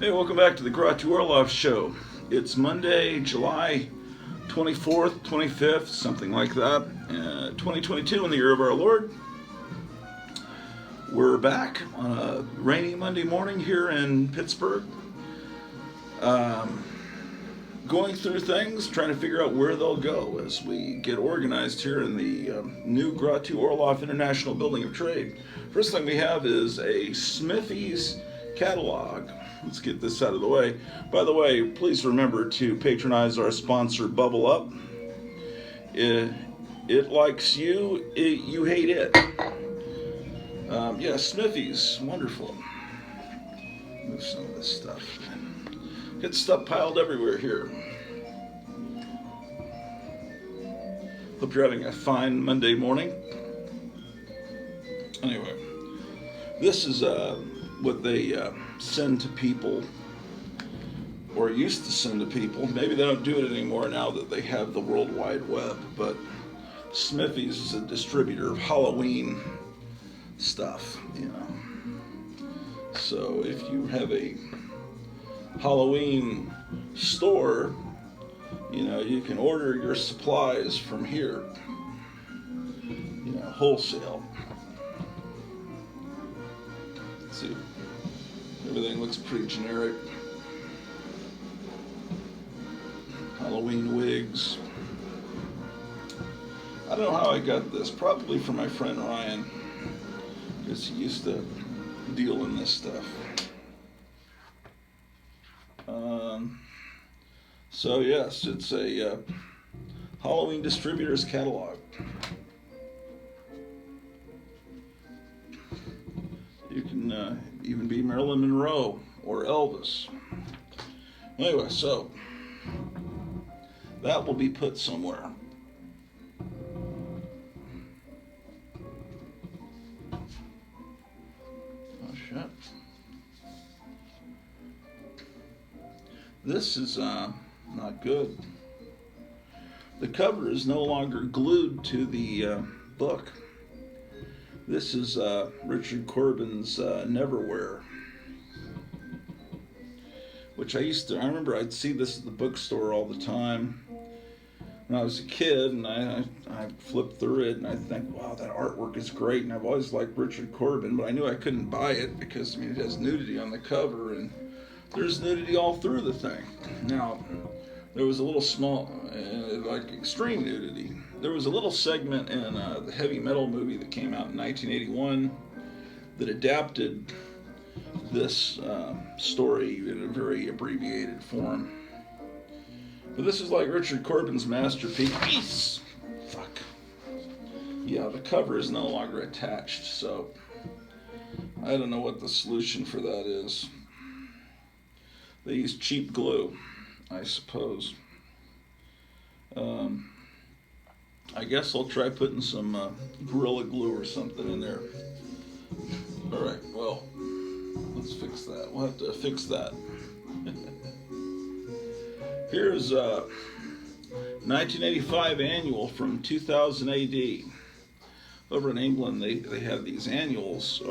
Hey, welcome back to the Gratu Orlov Show. It's Monday, July 24th, 25th, something like that, 2022 in the year of our Lord. We're back on a rainy Monday morning here in Pittsburgh. Going through things, trying to figure out where they'll go as we get organized here in the new Gratu Orlov International Building of Trade. First thing we have is a Smithy's catalog. Let's get this out of the way. By the way, please remember to patronize our sponsor, Bubble Up. It likes you, you hate it. Yeah, Smithy's, wonderful. Move some of this stuff. Get stuff piled everywhere here. Hope you're having a fine Monday morning. Anyway, this is what they send to people, or used to send to people. Maybe they don't do it anymore now that they have the World Wide Web, but Smithy's is a distributor of Halloween stuff, you know. So if you have a Halloween store, you know, you can order your supplies from here, you know, wholesale. Let's see. Everything looks pretty generic. Halloween wigs. I don't know how I got this. Probably from my friend Ryan, because he used to deal in this stuff. So yes, it's a Halloween distributor's catalog. You can even be Marilyn Monroe or Elvis. Anyway, so that will be put somewhere. Oh shit. This is not good. The cover is no longer glued to the book. This is Richard Corbin's Neverwhere, which I remember I'd see this at the bookstore all the time when I was a kid, and I flipped through it and I think, wow, that artwork is great, and I've always liked Richard Corbin, but I knew I couldn't buy it because, I mean, it has nudity on the cover, and there's nudity all through the thing. Now, there was a little small, like extreme nudity. There was a little segment in the heavy metal movie that came out in 1981 that adapted this story in a very abbreviated form. But this is like Richard Corbin's masterpiece. Fuck. Yeah, the cover is no longer attached, so I don't know what the solution for that is. They use cheap glue, I suppose. I guess I'll try putting some Gorilla Glue or something in there. Alright, well, let's fix that. We'll have to fix that. Here's 1985 annual from 2000 AD. Over in England, they have these annuals,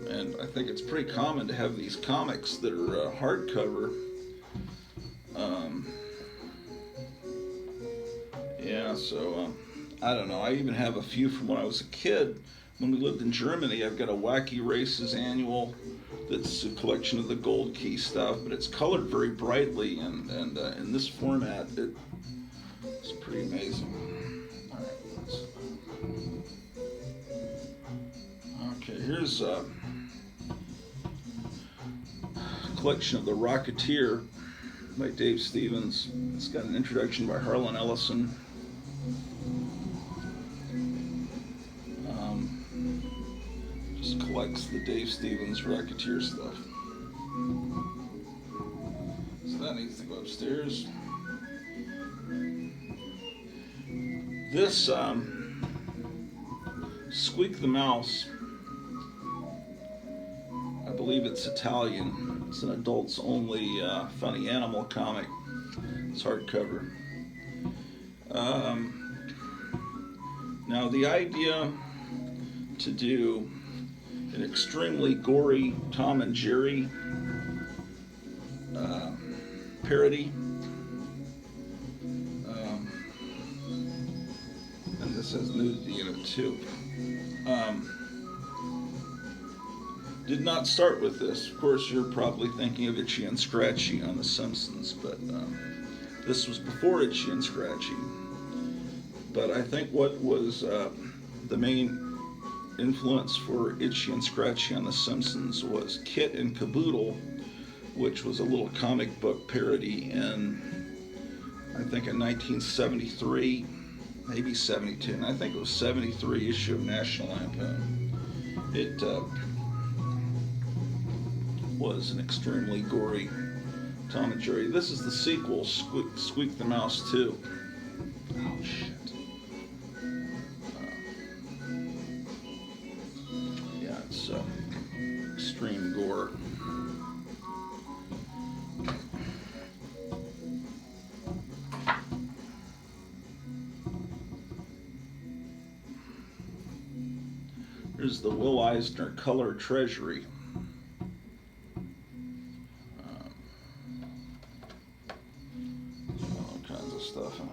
and I think it's pretty common to have these comics that are hardcover. Yeah, so I don't know. I even have a few from when I was a kid. When we lived in Germany, I've got a Wacky Races annual that's a collection of the Gold Key stuff, but it's colored very brightly, and in this format, it's pretty amazing. All right, okay, here's a collection of The Rocketeer by Dave Stevens. It's got an introduction by Harlan Ellison. Just collects the Dave Stevens Rocketeer stuff. So that needs to go upstairs. This Squeak the Mouse, I believe it's Italian. It's an adults only funny animal comic. It's hardcover. Now the idea to do an extremely gory Tom and Jerry parody. And this has nudity in it too. Did not start with this. Of course, you're probably thinking of Itchy and Scratchy on The Simpsons, but this was before Itchy and Scratchy. But I think what was the main influence for Itchy and Scratchy on The Simpsons was Kit and Caboodle, which was a little comic book parody in, I think, in 1973, maybe 72, and I think it was 73 issue of National Lampoon. It was an extremely gory Tom and Jerry. This is the sequel, Squeak the Mouse 2. Oh, shit. Yeah, it's extreme gore. Here's the Will Eisner Color Treasury. All kinds of stuff in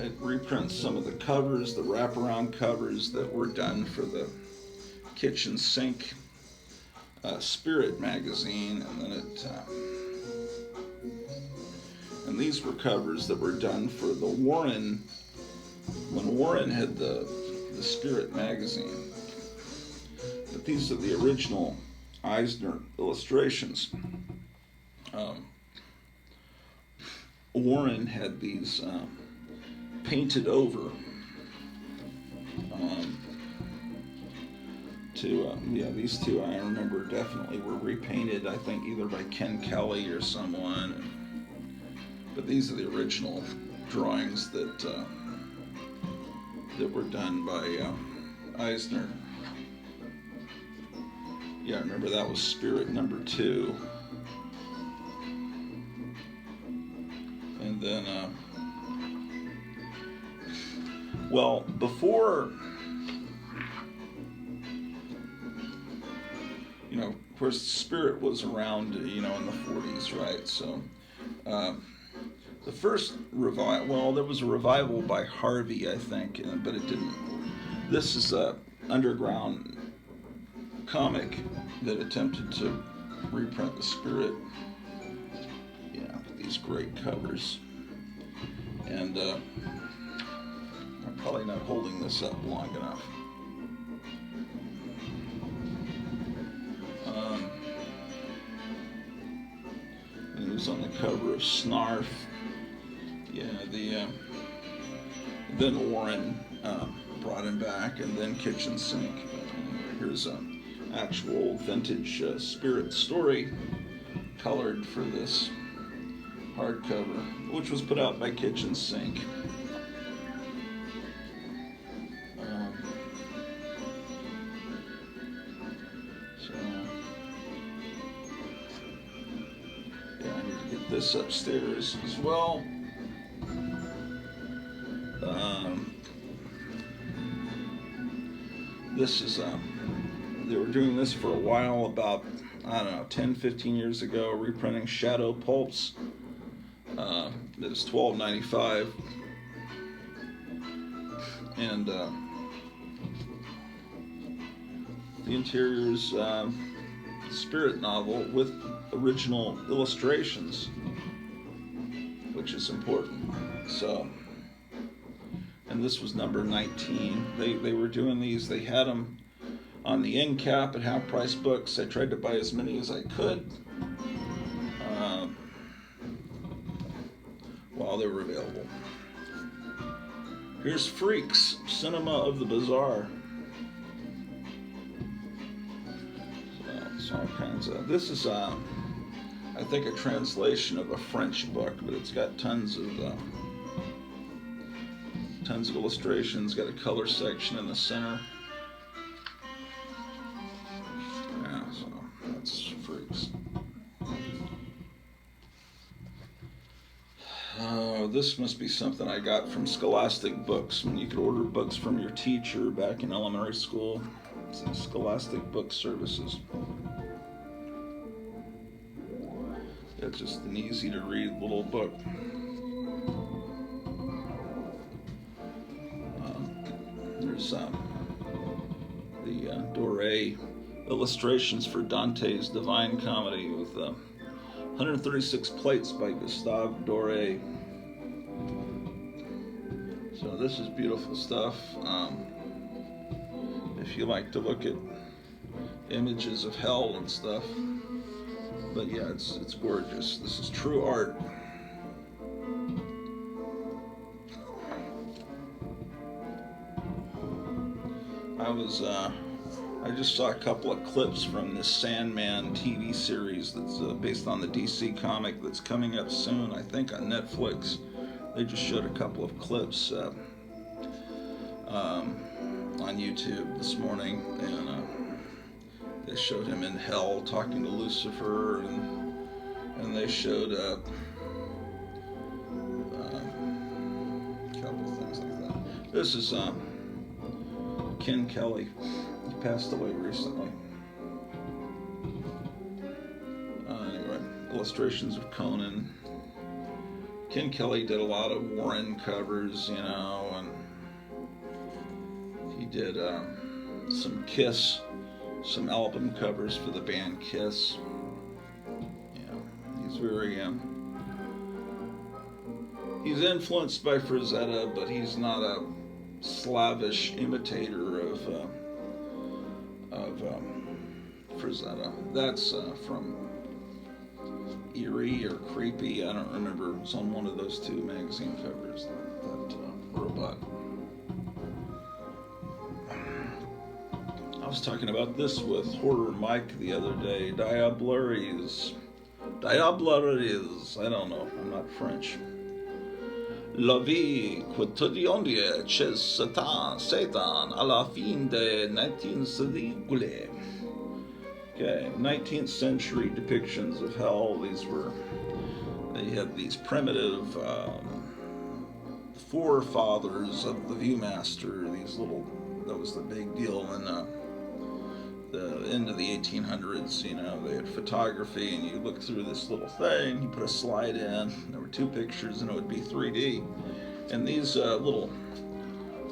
it. It reprints some of the covers, the wraparound covers that were done for the kitchen sink Spirit magazine, and then and these were covers that were done for the Warren, when Warren had the Spirit magazine. But these are the original Eisner illustrations. Warren had these painted over these two I remember definitely were repainted, I think either by Ken Kelly or someone. But these are the original drawings that were done by Eisner. Yeah, I remember that was Spirit number 2. And then, well, before, of course, Spirit was around, in the 40s, right? So, the first revival, well, there was a revival by Harvey, I think, but it didn't. This is a underground comic that attempted to reprint the Spirit. Yeah, with these great covers. And I'm probably not holding this up long enough. And he was on the cover of Snarf. Yeah, then Warren brought him back, and then Kitchen Sink. Here's an actual vintage Spirit story colored for this hardcover, which was put out by Kitchen Sink. Yeah, I need to get this upstairs as well. This is, they were doing this for a while, about, 10, 15 years ago, reprinting Shadow Pulps. It was $12.95. And the interior's Spirit novel with original illustrations, which is important. So, and this was number 19. They were doing these. They had them on the end cap at Half Price Books. I tried to buy as many as I could while they were available. Here's Freaks, Cinema of the Bizarre. So all kinds of. This is, I think, a translation of a French book, but it's got tons of illustrations. Got a color section in the center. Yeah, so that's Freaks. This must be something I got from Scholastic Books, when you could order books from your teacher back in elementary school. It's in Scholastic Book Services. It's just an easy to read little book. There's the Doré illustrations for Dante's Divine Comedy with 136 plates by Gustave Doré. So this is beautiful stuff. If you like to look at images of hell and stuff, but yeah, it's gorgeous. This is true art. I just saw a couple of clips from this Sandman TV series that's based on the DC comic that's coming up soon, I think on Netflix. They just showed a couple of clips on YouTube this morning, and they showed him in hell talking to Lucifer, and they showed a couple of things like that. This is Ken Kelly. He passed away recently. Anyway, illustrations of Conan. Ken Kelly did a lot of Warren covers, and he did some Kiss, some album covers for the band Kiss. He's very he's influenced by Frazetta, but he's not a slavish imitator of Frazetta. That's from Eerie or Creepy. I don't remember. It's on one of those two magazine covers, that robot. I was talking about this with Horror Mike the other day. Diableries. I don't know. I'm not French. La vie quotidienne chez Satan à la fin de 19th siècle. Okay, 19th century depictions of hell. They had these primitive forefathers of the Viewmaster. That was the big deal in the end of the 1800s. They had photography, and you look through this little thing, you put a slide in, there were 2 pictures, and it would be 3D. And these little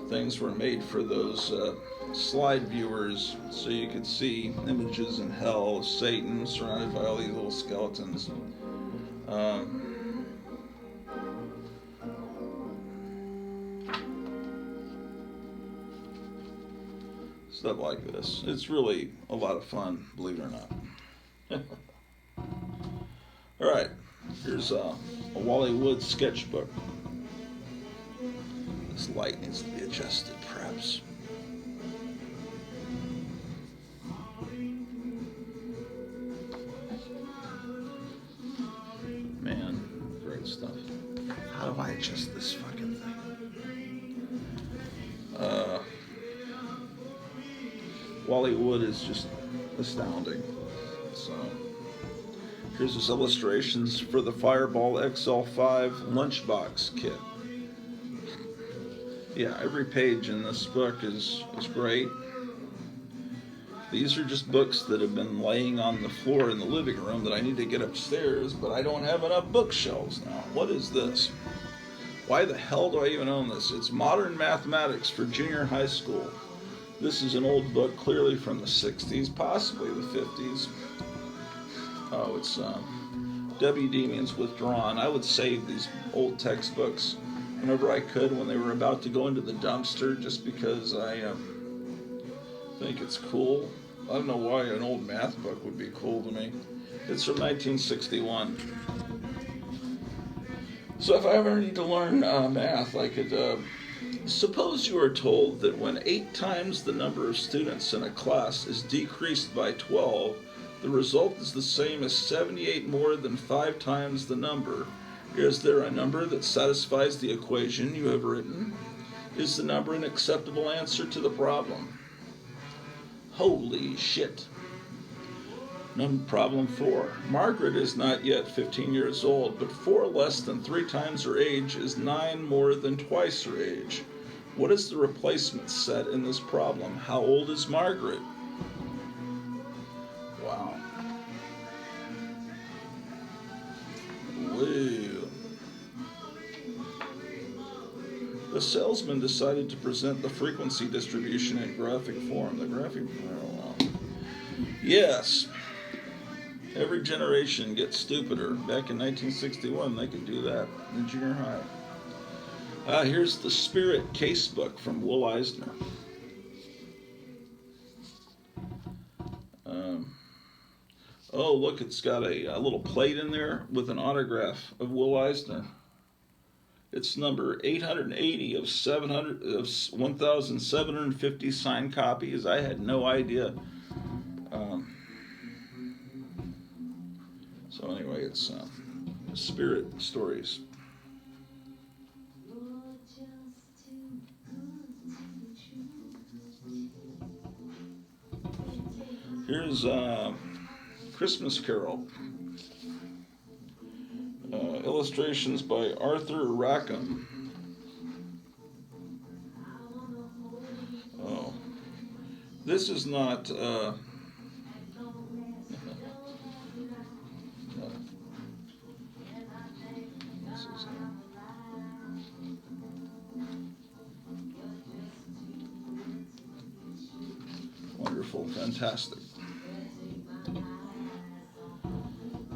things were made for those slide viewers, so you could see images in hell of Satan surrounded by all these little skeletons. Stuff like this. It's really a lot of fun, believe it or not. Alright, here's a Wally Wood sketchbook. This light needs to be adjusted, perhaps. Man, great stuff. How do I adjust this fucking thing? Wally Wood is just astounding. So, here's his illustrations for the Fireball XL5 lunchbox kit. Yeah, every page in this book is great. These are just books that have been laying on the floor in the living room that I need to get upstairs, but I don't have enough bookshelves now. What is this? Why the hell do I even own this? It's Modern Mathematics for Junior High School. This is an old book, clearly from the 60s, possibly the 50s. Oh, it's WD means withdrawn. I would save these old textbooks whenever I could when they were about to go into the dumpster, just because I think it's cool. I don't know why an old math book would be cool to me. It's from 1961. So if I ever need to learn math, I could... Suppose you are told that when 8 times the number of students in a class is decreased by 12, the result is the same as 78 more than 5 times the number. Is there a number that satisfies the equation you have written? Is the number an acceptable answer to the problem? Holy shit. Problem 4. Margaret is not yet 15 years old, but 4 less than 3 times her age is 9 more than twice her age. What is the replacement set in this problem? How old is Margaret? Wow. Well, the salesman decided to present the frequency distribution in graphic form. The graphic, oh, well. Yes, every generation gets stupider. Back in 1961, they could do that in junior high. Here's the Spirit Casebook from Will Eisner. Oh, look, it's got a little plate in there with an autograph of Will Eisner. It's number 880 of 1,750 signed copies. I had no idea. So anyway, it's Spirit Stories. Here's Christmas Carol. Illustrations by Arthur Rackham. Oh, this is not. This is, wonderful, fantastic.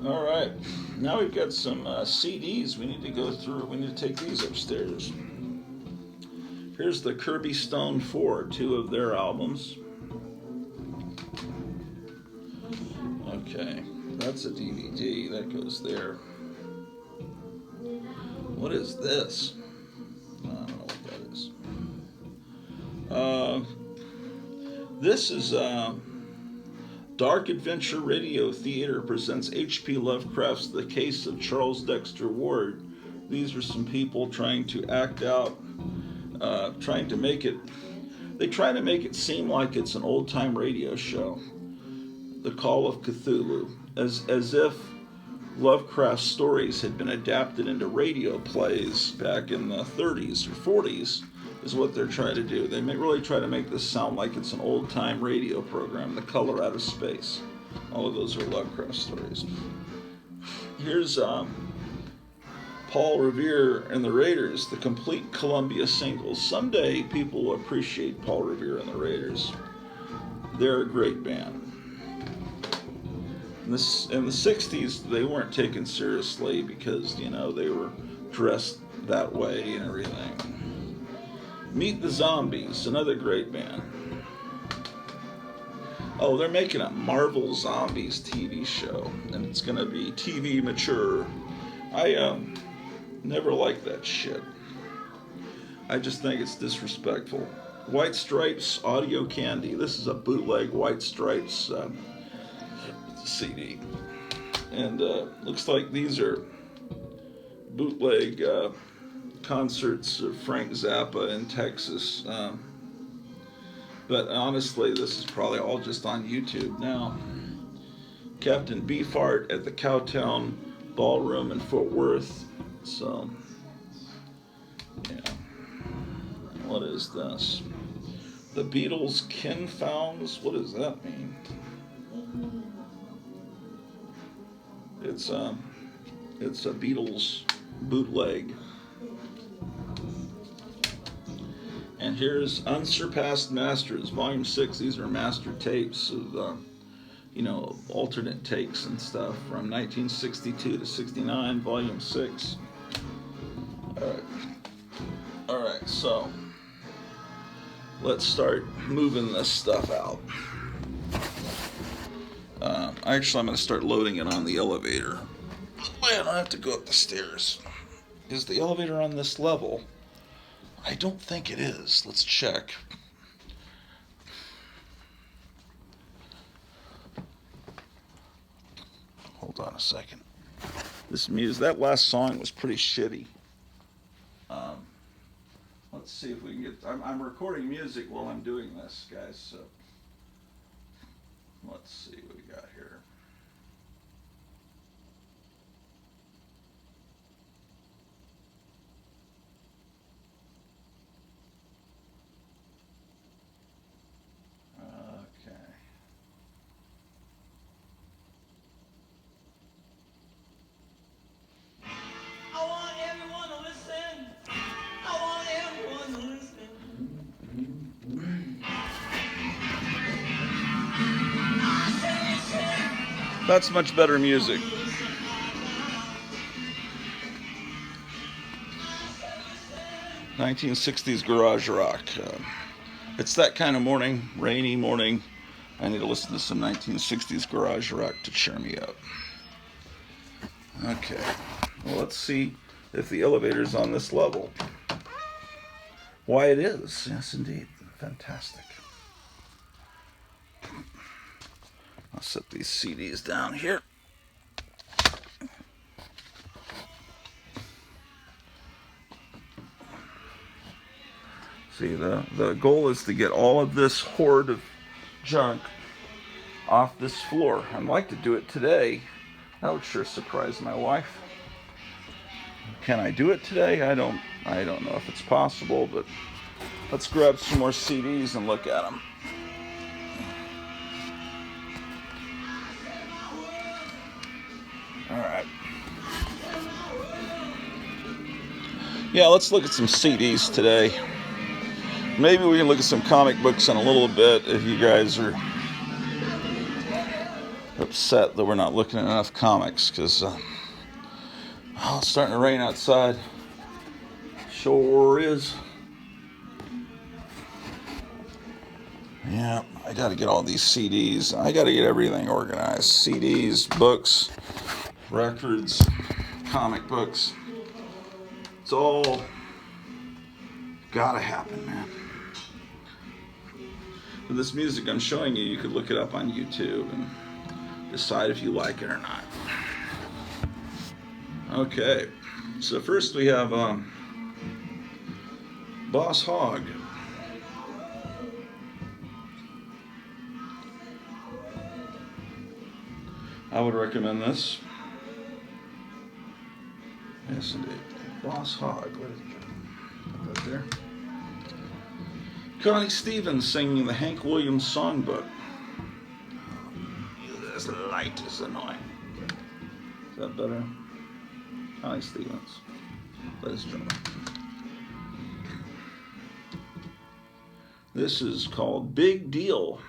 All right, now we've got some CDs we need to go through. We need to take these upstairs. Here's the Kirby Stone 4, 2 of their albums. Okay, that's a DVD. That goes there. What is this? I don't know what that is. This is Dark Adventure Radio Theater presents H.P. Lovecraft's The Case of Charles Dexter Ward. These are some people trying to act out, trying to make it. They try to make it seem like it's an old-time radio show. The Call of Cthulhu, as if Lovecraft's stories had been adapted into radio plays back in the 30s or 40s, is what they're trying to do. They really try to make this sound like it's an old-time radio program, The Color Out of Space. All of those are Lovecraft stories. Here's Paul Revere and the Raiders, the complete Columbia singles. Someday people will appreciate Paul Revere and the Raiders. They're a great band. In the 60s, they weren't taken seriously because, they were dressed that way and everything. Meet the Zombies, another great band. Oh, they're making a Marvel Zombies TV show, and it's going to be TV mature. I never liked that shit. I just think it's disrespectful. White Stripes Audio Candy. This is a bootleg White Stripes CD. And looks like these are bootleg concerts of Frank Zappa in Texas. But honestly, this is probably all just on YouTube now. Captain Beefheart at the Cowtown Ballroom in Fort Worth. So, yeah. What is this? The Beatles Kin Founds? What does that mean? It's a Beatles bootleg. And here's Unsurpassed Masters, Volume 6. These are master tapes of, alternate takes and stuff from 1962 to 69, Volume 6. All right, so let's start moving this stuff out. Actually, I'm going to start loading it on the elevator. I don't have to go up the stairs. Is the elevator on this level? I don't think it is. Let's check. Hold on a second. That last song was pretty shitty. Let's see if we can get. I'm recording music while I'm doing this, guys. So let's see what we got here. That's much better music. '60s garage rock. It's that kind of morning, rainy morning. I need to listen to some 1960s garage rock to cheer me up. Okay, well, let's see if the elevator's on this level. Why, it is. Yes, indeed. Fantastic. I'll set these CDs down here. See, the goal is to get all of this horde of junk off this floor. I'd like to do it today. That would sure surprise my wife. Can I do it today? I don't know if it's possible, but let's grab some more CDs and look at them. All right. Yeah, let's look at some CDs today. Maybe we can look at some comic books in a little bit if you guys are upset that we're not looking at enough comics, because it's starting to rain outside. Sure is. Yeah, I got to get all these CDs. I got to get everything organized. CDs, books, records, comic books. It's all got to happen, man. With this music I'm showing you, you could look it up on YouTube and decide if you like it or not. Okay, so first we have Boss Hogg. I would recommend this. Yes, indeed. Boss Hogg. What is it? Put that there. Connie Stevens singing the Hank Williams songbook. This light is annoying. Is that better? Connie Stevens. Ladies and gentlemen. This is called Big Deal.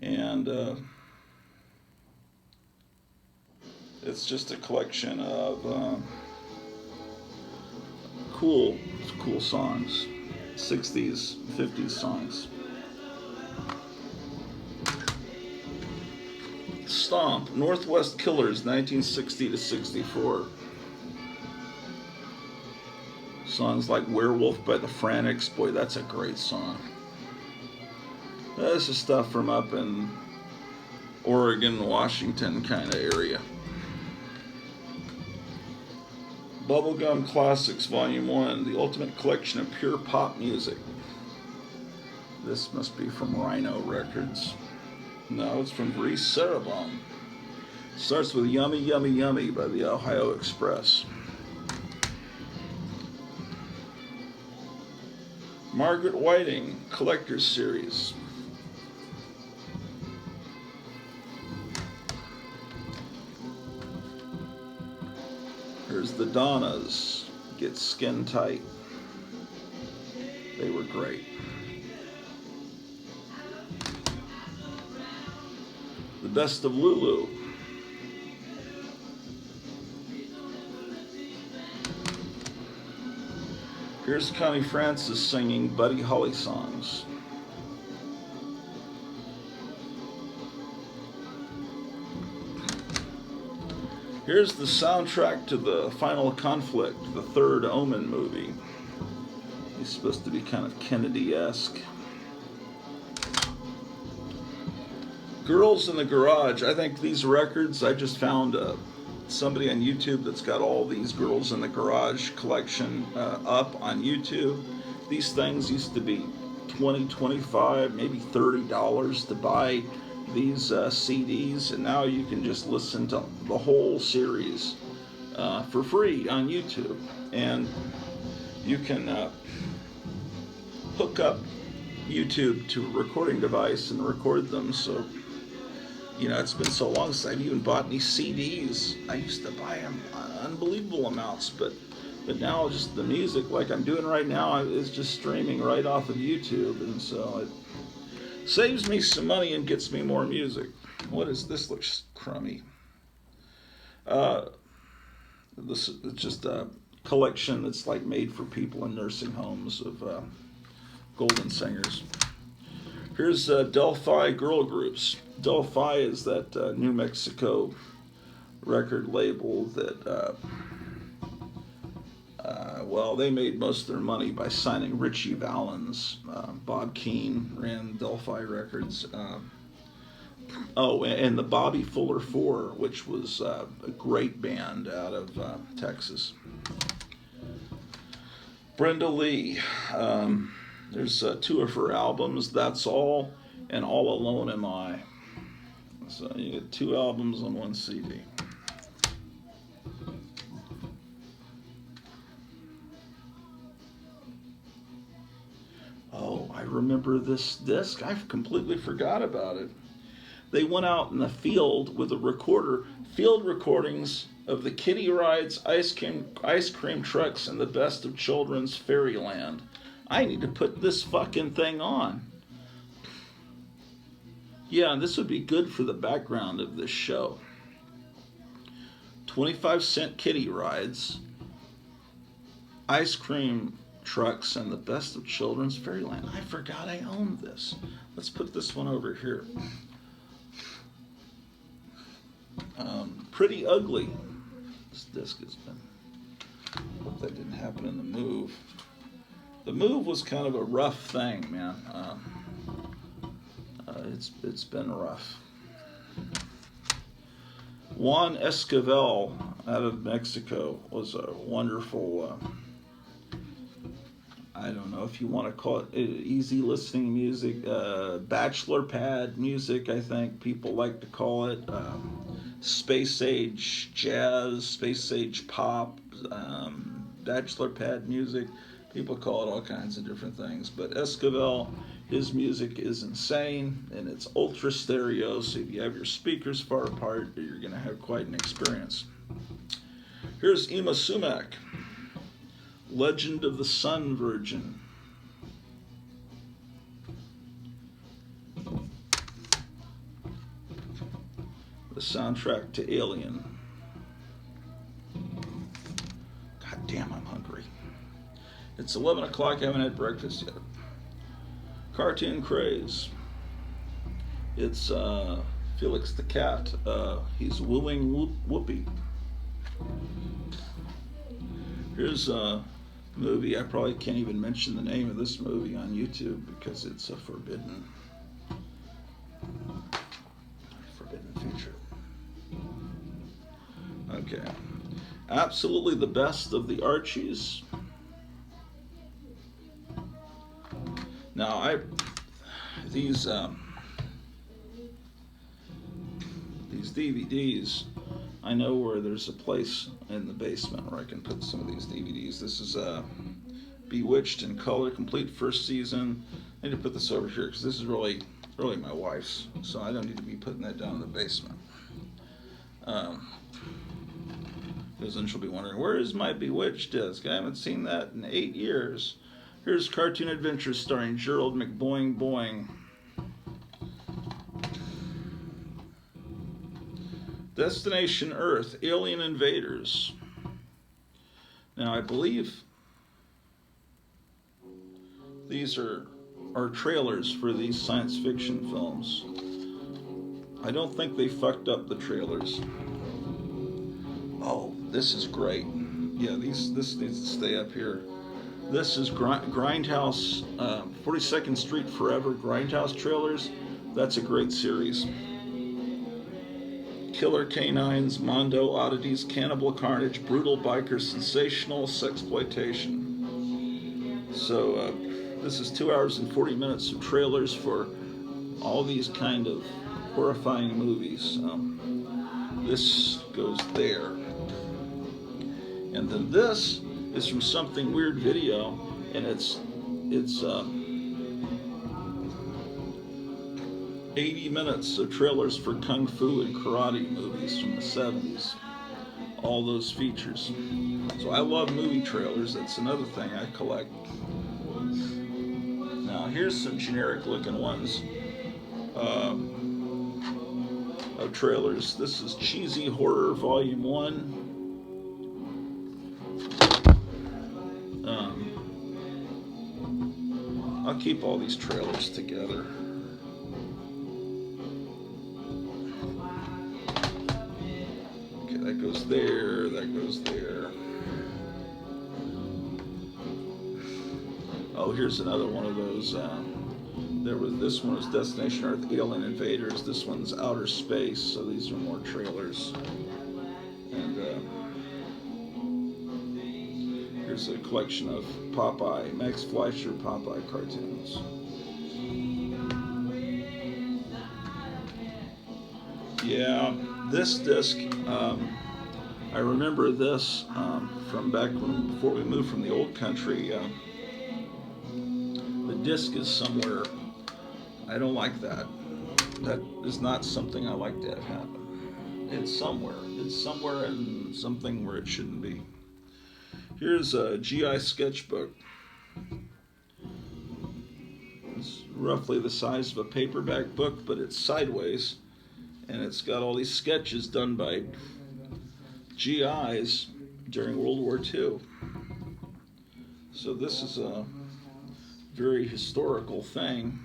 And it's just a collection of cool songs. 60s, 50s songs. Stomp, Northwest Killers, 1960 to 64. Songs like Werewolf by the Frantics, boy, that's a great song. This is stuff from up in Oregon, Washington kind of area. Bubblegum Classics, Volume 1, the ultimate collection of pure pop music. This must be from Rhino Records. No, it's from Grease Cerebon. Starts with Yummy, Yummy, Yummy by the Ohio Express. Margaret Whiting, Collector's Series. Here's the Donnas, Get Skin Tight. They were great. The Best of Lulu. Here's Connie Francis singing Buddy Holly songs. Here's the soundtrack to the Final Conflict, the third Omen movie. He's supposed to be kind of Kennedy-esque. Girls in the Garage. I think these records, I just found somebody on YouTube that's got all these Girls in the Garage collection up on YouTube. These things used to be $20, $25, maybe $30 to buy these CDs, and now you can just listen to the whole series for free on YouTube. And you can hook up YouTube to a recording device and record them. So, you know, it's been so long since I've even bought any CDs. I used to buy them unbelievable amounts, but now just the music, like I'm doing right now, is just streaming right off of YouTube, and so it saves me some money and gets me more music. What is this? Looks crummy. Uh, this is just a collection that's like made for people in nursing homes of golden singers. Here's Delphi girl groups. Delphi is that New Mexico record label that, well, they made most of their money by signing Richie Valens. Bob Keane ran Delphi Records. Oh, and the Bobby Fuller Four, which was a great band out of Texas. Brenda Lee. There's two of her albums, That's All and All Alone Am I. So you get two albums on one CD. Oh, I remember this disc. I completely forgot about it. They went out in the field with a recorder, field recordings of the kiddie rides, ice cream trucks, and the best of children's fairyland. I need to put this fucking thing on. Yeah, this would be good for the background of this show. 25-cent kiddie rides, ice cream trucks, and the best of children's fairyland. I forgot I owned this. Let's put this one over here. Pretty ugly. This disc has been. Hope that didn't happen in the move. The move was kind of a rough thing, man. It's been rough. Juan Esquivel out of Mexico was a wonderful. I don't know if you want to call it easy listening music, bachelor pad music, I think people like to call it. Space age jazz, space age pop, bachelor pad music. People call it all kinds of different things. But Esquivel, his music is insane, and it's ultra stereo, so if you have your speakers far apart, you're going to have quite an experience. Here's Ima Sumac. Legend of the Sun Virgin. The soundtrack to Alien. God damn, I'm hungry. It's 11 o'clock, I haven't had breakfast yet. Cartoon Craze. It's Felix the Cat. He's wooing Whoopi. Here's a movie. I probably can't even mention the name of this movie on YouTube because it's a forbidden feature. Okay. Absolutely the best of the Archies. Now these DVDs, I know where there's a place in the basement where I can put some of these DVDs. This is Bewitched in color, complete first season. I need to put this over here because this is really my wife's, so I don't need to be putting that down in the basement. Because then she'll be wondering, where is my Bewitched disc? I haven't seen that in 8 years. Here's Cartoon Adventures starring Gerald McBoing Boing. Destination Earth, Alien Invaders. Now I believe these are trailers for these science fiction films. I don't think they fucked up the trailers. Oh, this is great. Yeah, this needs to stay up here. This is Grindhouse, 42nd Street Forever Grindhouse trailers. That's a great series. Killer Canines, Mondo Oddities, Cannibal Carnage, Brutal Biker, Sensational Sexploitation. So this is 2 hours and 40 minutes of trailers for all these kind of horrifying movies. This goes there. And then this is from Something Weird Video, and it's 80 minutes of trailers for Kung Fu and karate movies from the 70s. All those features. So I love movie trailers. That's another thing I collect. Now here's some generic looking ones. of trailers. This is Cheesy Horror Volume 1. I'll keep all these trailers together. Okay, that goes there, that goes there. Oh, here's another one of those. This one was Destination Earth Alien Invaders. This one's Outer Space, so these are more trailers. And here's a collection of Popeye, Max Fleischer Popeye cartoons. Yeah, this disc, I remember this from back before we moved from the old country. The disc is somewhere. I don't like that. That is not something I like to have happen. It's somewhere. It's somewhere in something where it shouldn't be. Here's a GI sketchbook. It's roughly the size of a paperback book, but it's sideways. And it's got all these sketches done by GIs during World War II. So this is a very historical thing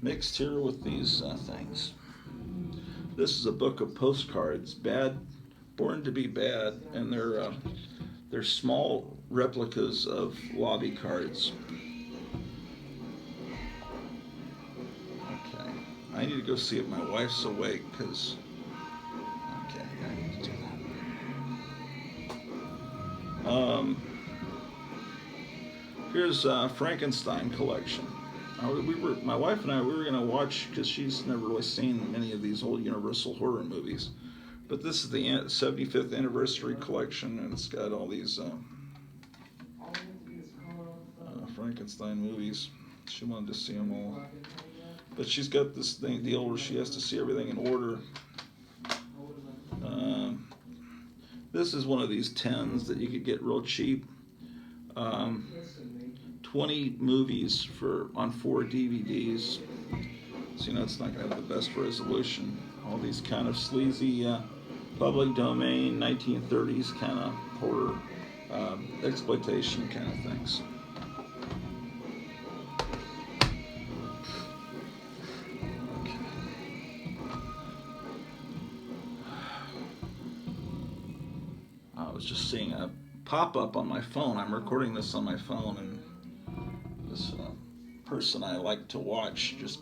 mixed here with these things. This is a book of postcards, Born to be Bad, and they're small replicas of lobby cards. Okay, I need to go see if my wife's awake because. Okay, I need to do that. Here's Frankenstein collection. My wife and I, we were going to watch, because she's never really seen many of these old Universal horror movies. But this is the 75th anniversary collection, and it's got all these Frankenstein movies. She wanted to see them all. But she's got this deal where she has to see everything in order. This is one of these 10s that you could get real cheap. 20 movies on 4 DVDs. So it's not going to have the best resolution. All these kind of sleazy public domain 1930s kind of horror exploitation kind of things. Okay. I was just seeing a pop-up on my phone. I'm recording this on my phone, and this person I like to watch just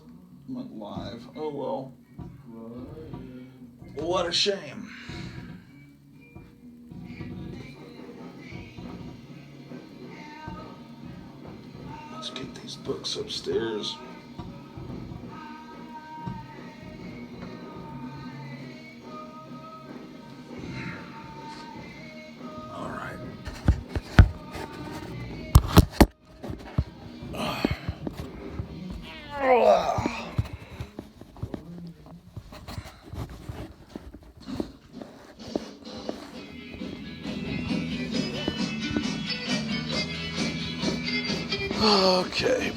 went live. Oh well. What a shame. Let's get these books upstairs. All right. Okay.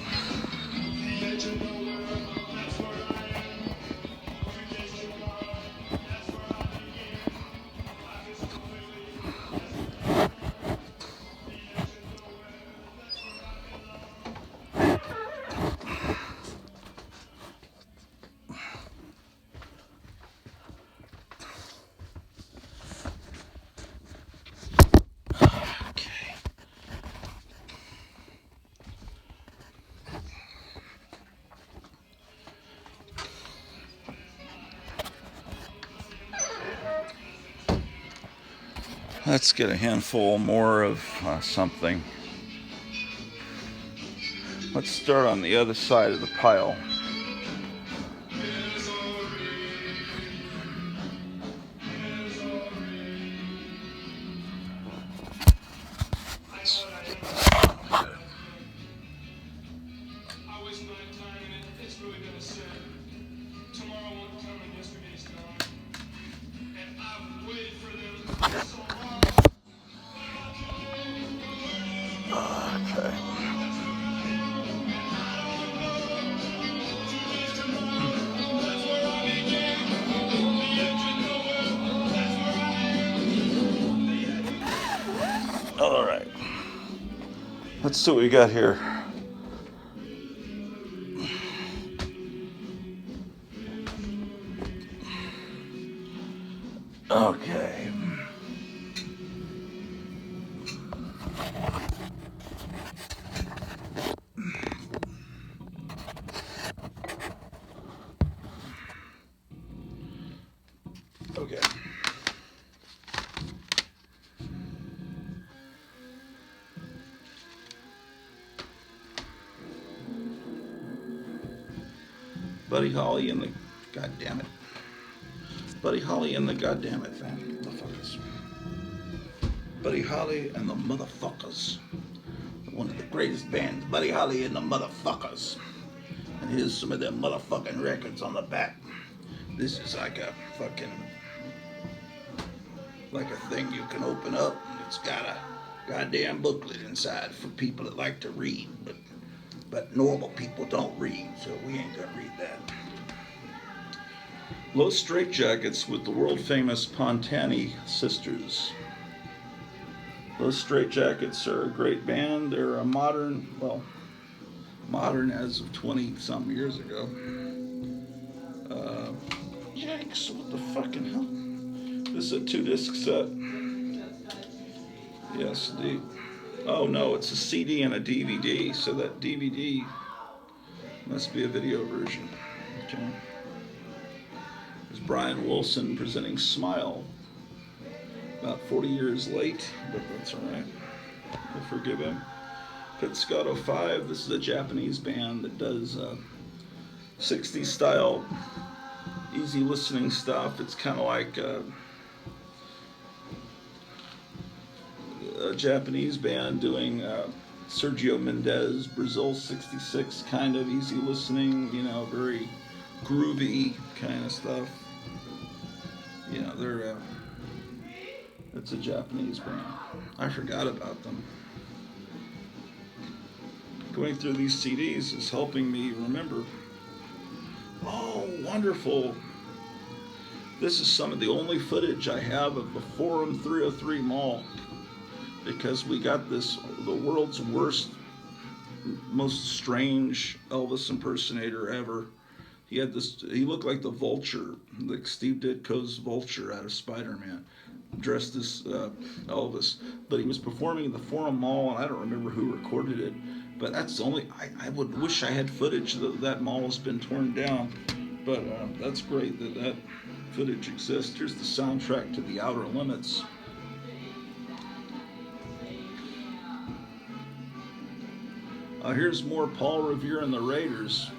Let's get a handful more of something. Let's start on the other side of the pile. Let's see what we got here. Okay. Okay. Buddy Holly and the goddamn it. Buddy Holly and the goddamn it motherfuckers. Buddy Holly and the motherfuckers. One of the greatest bands, Buddy Holly and the motherfuckers. And here's some of them motherfucking records on the back. This is like a fucking, like a thing you can open up. It's got a goddamn booklet inside for people that like to read, but normal people don't read, so we ain't gonna read that. Los Straitjackets with the world famous Pontani sisters. Los Straitjackets are a great band. They're a modern as of 20-something years ago. Yikes, what the fucking hell? This is a 2-disc set. Yes, indeed. Oh no, it's a CD and a DVD, so that DVD must be a video version. Okay. There's Brian Wilson presenting Smile. About 40 years late, but that's alright. We'll forgive him. Pizzicato 5, this is a Japanese band that does 60s style, easy listening stuff. It's kind of like a Japanese band doing Sergio Mendes, Brazil 66, kind of easy listening, you know, very groovy kind of stuff. You know, they're it's a Japanese band. I forgot about them. Going through these CDs is helping me remember. Oh, wonderful. This is some of the only footage I have of the Forum 303 Mall, because we got this, the world's worst, most strange Elvis impersonator ever. He had this, he looked like the Vulture, like Steve Ditko's Vulture out of Spider-Man, dressed as Elvis. But he was performing at the Forum Mall, and I don't remember who recorded it, but that's the only, I would wish I had footage. That mall has been torn down, but that's great that that footage exists. Here's the soundtrack to The Outer Limits. Here's more Paul Revere and the Raiders.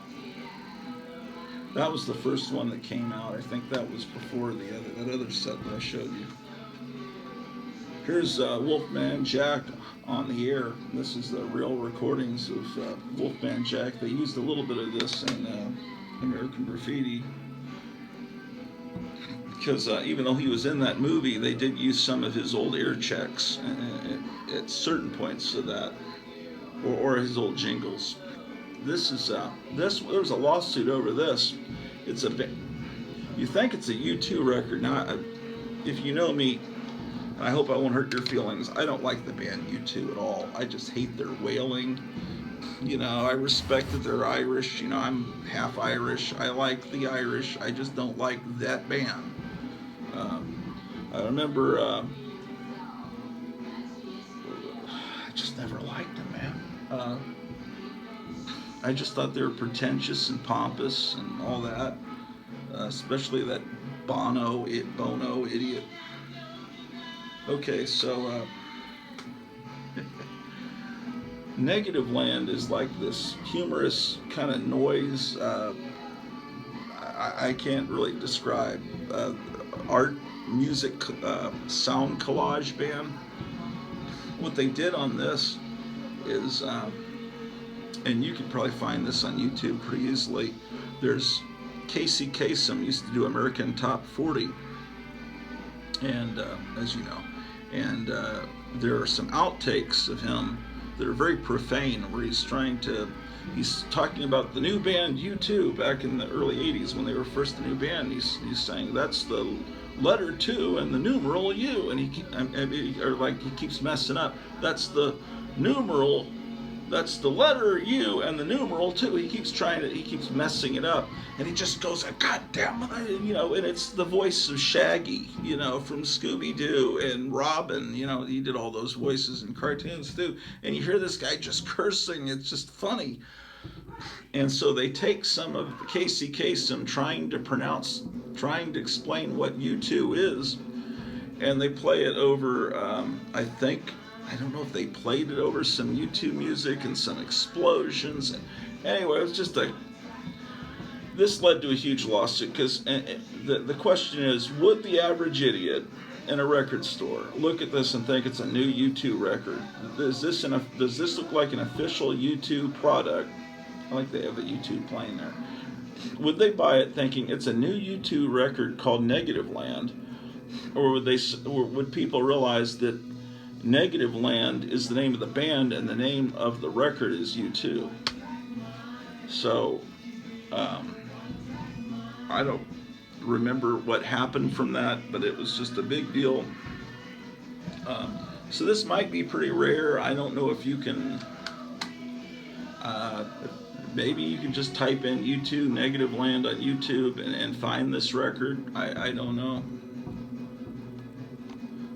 That was the first one that came out. I think that was before that other set that I showed you. Here's Wolfman Jack on the Air. This is the real recordings of Wolfman Jack. They used a little bit of this in American Graffiti, because even though he was in that movie, they did use some of his old ear checks at certain points of that, or his old jingles. This is there's a lawsuit over this. It's a, you think it's a U2 record. Now, if you know me, I hope I won't hurt your feelings, I don't like the band U2 at all. I just hate their wailing. You know, I respect that they're Irish. You know, I'm half Irish. I like the Irish. I just don't like that band. I remember, I just never liked them, man. I just thought they were pretentious and pompous and all that, especially that Bono idiot. Okay, so Negative Land is like this humorous kind of noise. I can't really describe. Art, music, sound collage band. What they did on this is, and you can probably find this on YouTube pretty easily. There's Casey Kasem used to do American Top 40, and as you know, and there are some outtakes of him that are very profane, where he's talking about the new band U2 back in the early 80s when they were first a new band. He's saying that's the letter 2 and the numeral U, and he keeps messing up. That's the numeral That's the letter U and the numeral too. He keeps messing it up, and he just goes, God damn it, and it's the voice of Shaggy, from Scooby-Doo and Robin, he did all those voices in cartoons too, and you hear this guy just cursing, it's just funny. And so they take some of Casey Kasem trying to explain what U2 is, and they play it over, I don't know if they played it over some U2 music and some explosions. And anyway, it was just this led to a huge lawsuit, because the question is, would the average idiot in a record store look at this and think it's a new U2 record? Does this look like an official U2 product? I like they have a U2 playing there. Would they buy it thinking it's a new U2 record called Negative Land? Or would people realize that Negative Land is the name of the band and the name of the record is U2? So, I don't remember what happened from that, but it was just a big deal. So this might be pretty rare. I don't know if you can, maybe you can just type in U2 Negative Land on YouTube and find this record. I don't know.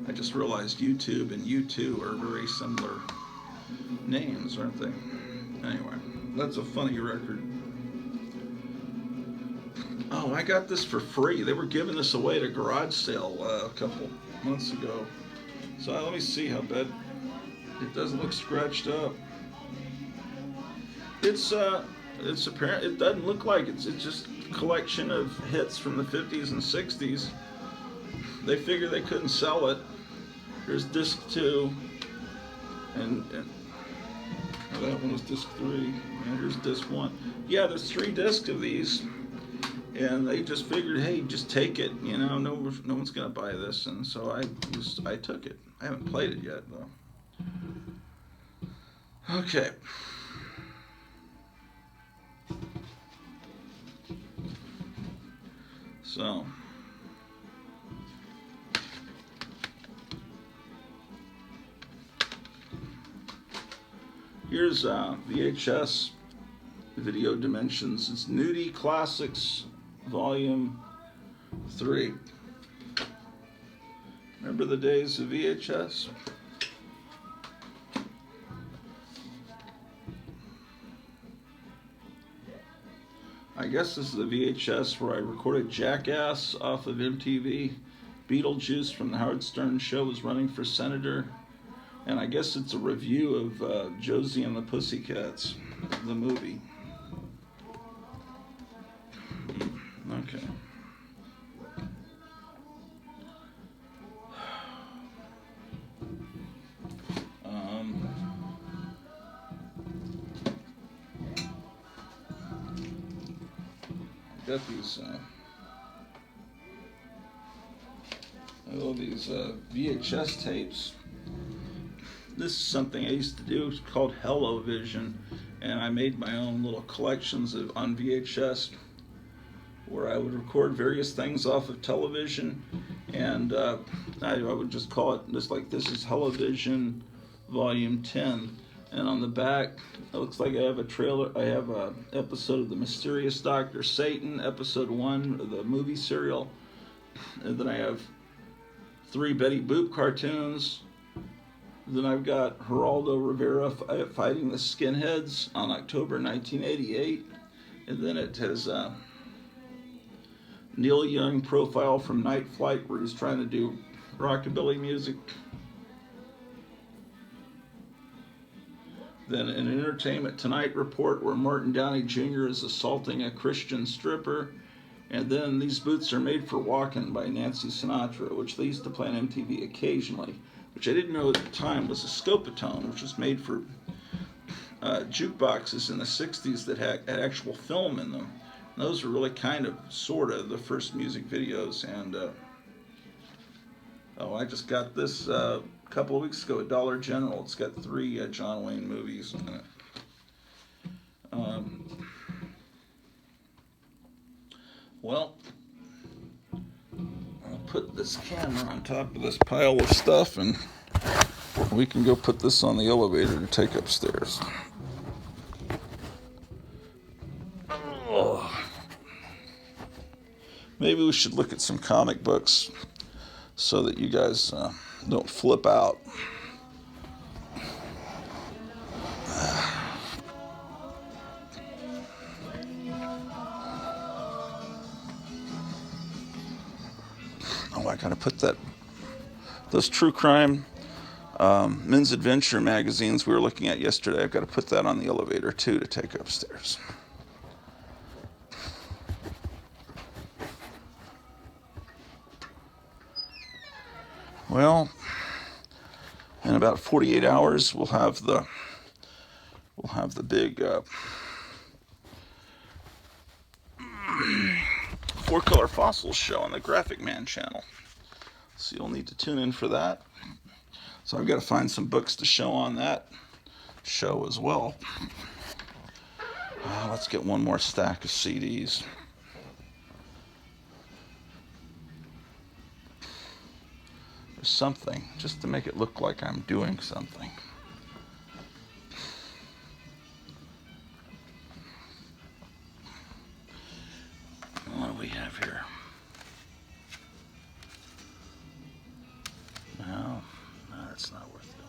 I just realized YouTube and U2 are very similar names, aren't they? Anyway, that's a funny record. Oh, I got this for free. They were giving this away at a garage sale a couple months ago. So let me see how bad it doesn't look scratched up. It's apparent. It doesn't look like it's just a collection of hits from the 50s and 60s. They figured they couldn't sell it. Here's disc 2, and that one was disc 3. And here's disc 1. Yeah, there's 3 discs of these, and they just figured, hey, just take it. No one's gonna buy this, and so I took it. I haven't played it yet though. Okay. So. Here's VHS Video Dimensions. It's Nudie Classics Volume 3. Remember the days of VHS? I guess this is the VHS where I recorded Jackass off of MTV. Beetlejuice from the Howard Stern Show was running for senator. And I guess it's a review of Josie and the Pussycats, the movie. Okay. Got these VHS tapes. This is something I used to do. It's called Hello Vision, and I made my own little collections on VHS, where I would record various things off of television, and I would just call it just like this is Hello Vision Volume 10. And on the back, it looks like I have a trailer. I have a episode of The Mysterious Dr. Satan, episode 1 of the movie serial, and then I have 3 Betty Boop cartoons. Then I've got Geraldo Rivera fighting the Skinheads on October 1988. And then it has Neil Young profile from Night Flight, where he's trying to do rockabilly music. Then an Entertainment Tonight report where Martin Downey Jr. is assaulting a Christian stripper. And then These Boots Are Made for Walking by Nancy Sinatra, which they used to play on MTV occasionally, which I didn't know at the time was a Scopatone, which was made for jukeboxes in the 60s that had actual film in them. And those were really kind of, sort of, the first music videos. And, I just got this a couple of weeks ago at Dollar General. It's got 3 John Wayne movies in it. Well, I'll put this camera on top of this pile of stuff, and we can go put this on the elevator to take upstairs. Oh. Maybe we should look at some comic books so that you guys don't flip out. Oh, I gotta put those true crime men's adventure magazines we were looking at yesterday. I've got to put that on the elevator too to take upstairs. Well, in about 48 hours, we'll have the big Four Color Fossils show on the Graphic Man channel. So you'll need to tune in for that. So I've got to find some books to show on that show as well. Let's get one more stack of CDs. There's something, just to make it look like I'm doing something. What do we have here? No, that's not worth doing.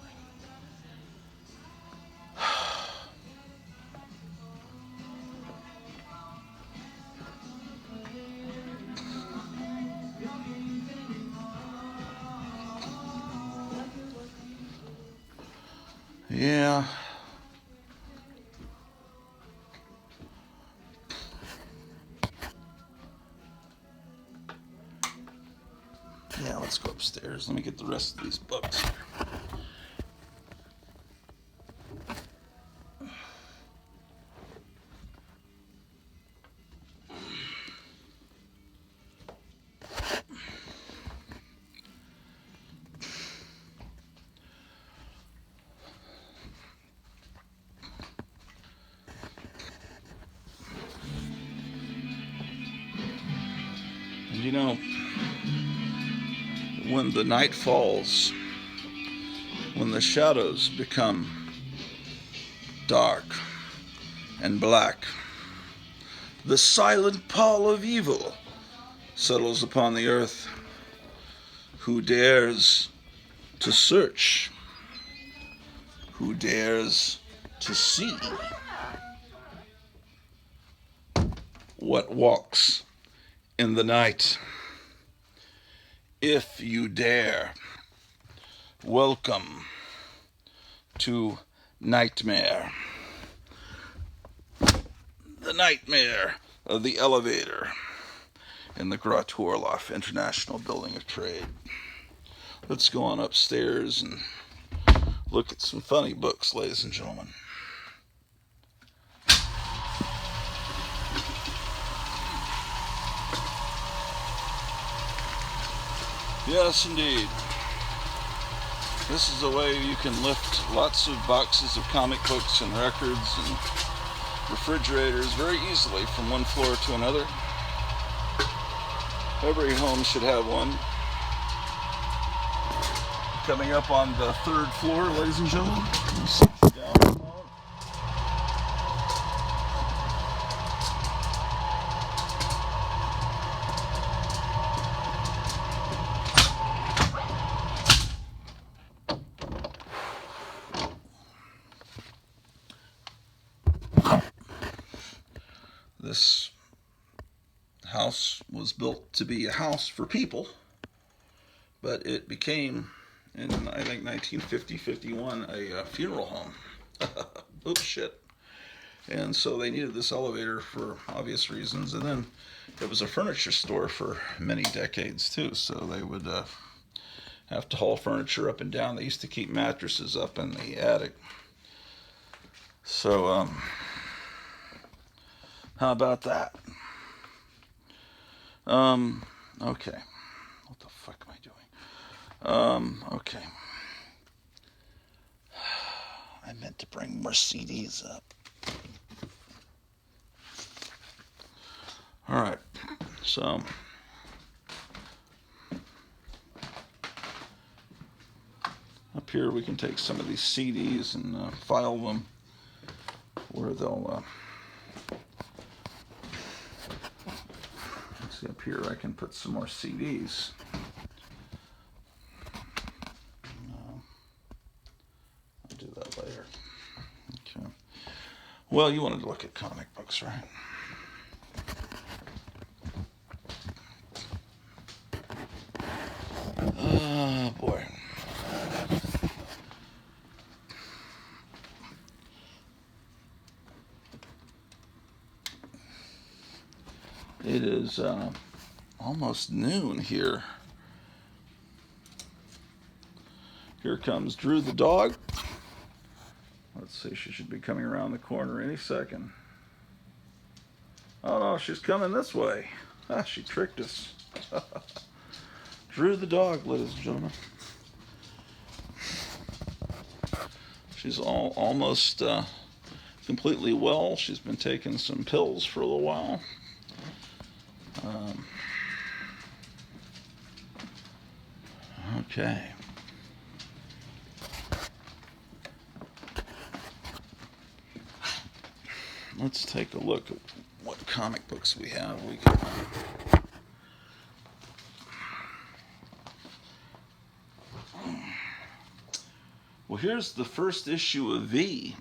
Yeah. Yeah, let's go upstairs. Let me get the rest of these books. And you know, when the night falls, when the shadows become dark and black, the silent pall of evil settles upon the earth. Who dares to search? Who dares to see? What walks in the night? If you dare, welcome to Nightmare. The nightmare of the elevator in the Grot Orloff International Building of Trade. Let's go on upstairs and look at some funny books, ladies and gentlemen. Yes, indeed. This is a way you can lift lots of boxes of comic books and records and refrigerators very easily from one floor to another. Every home should have one. Coming up on the third floor, ladies and gentlemen. This house was built to be a house for people, but it became, in I think 1950-51, a funeral home. Oops, shit. And so they needed this elevator for obvious reasons, and then it was a furniture store for many decades too, so they would have to haul furniture up and down. They used to keep mattresses up in the attic. So how about that? Okay. What the fuck am I doing? Okay. I meant to bring more CDs up. Alright. So up here we can take some of these CDs and file them where they'll See up here, I can put some more CDs. I'll do that later. Okay. Well, you wanted to look at comic books, right? Oh, boy. It is almost noon here. Here comes Drew the dog. Let's see, she should be coming around the corner any second. Oh no, she's coming this way. Ah, she tricked us. Drew the dog, ladies and gentlemen. She's almost completely well. She's been taking some pills for a little while. Okay. Let's take a look at what comic books we have. Well, here's the first issue of V,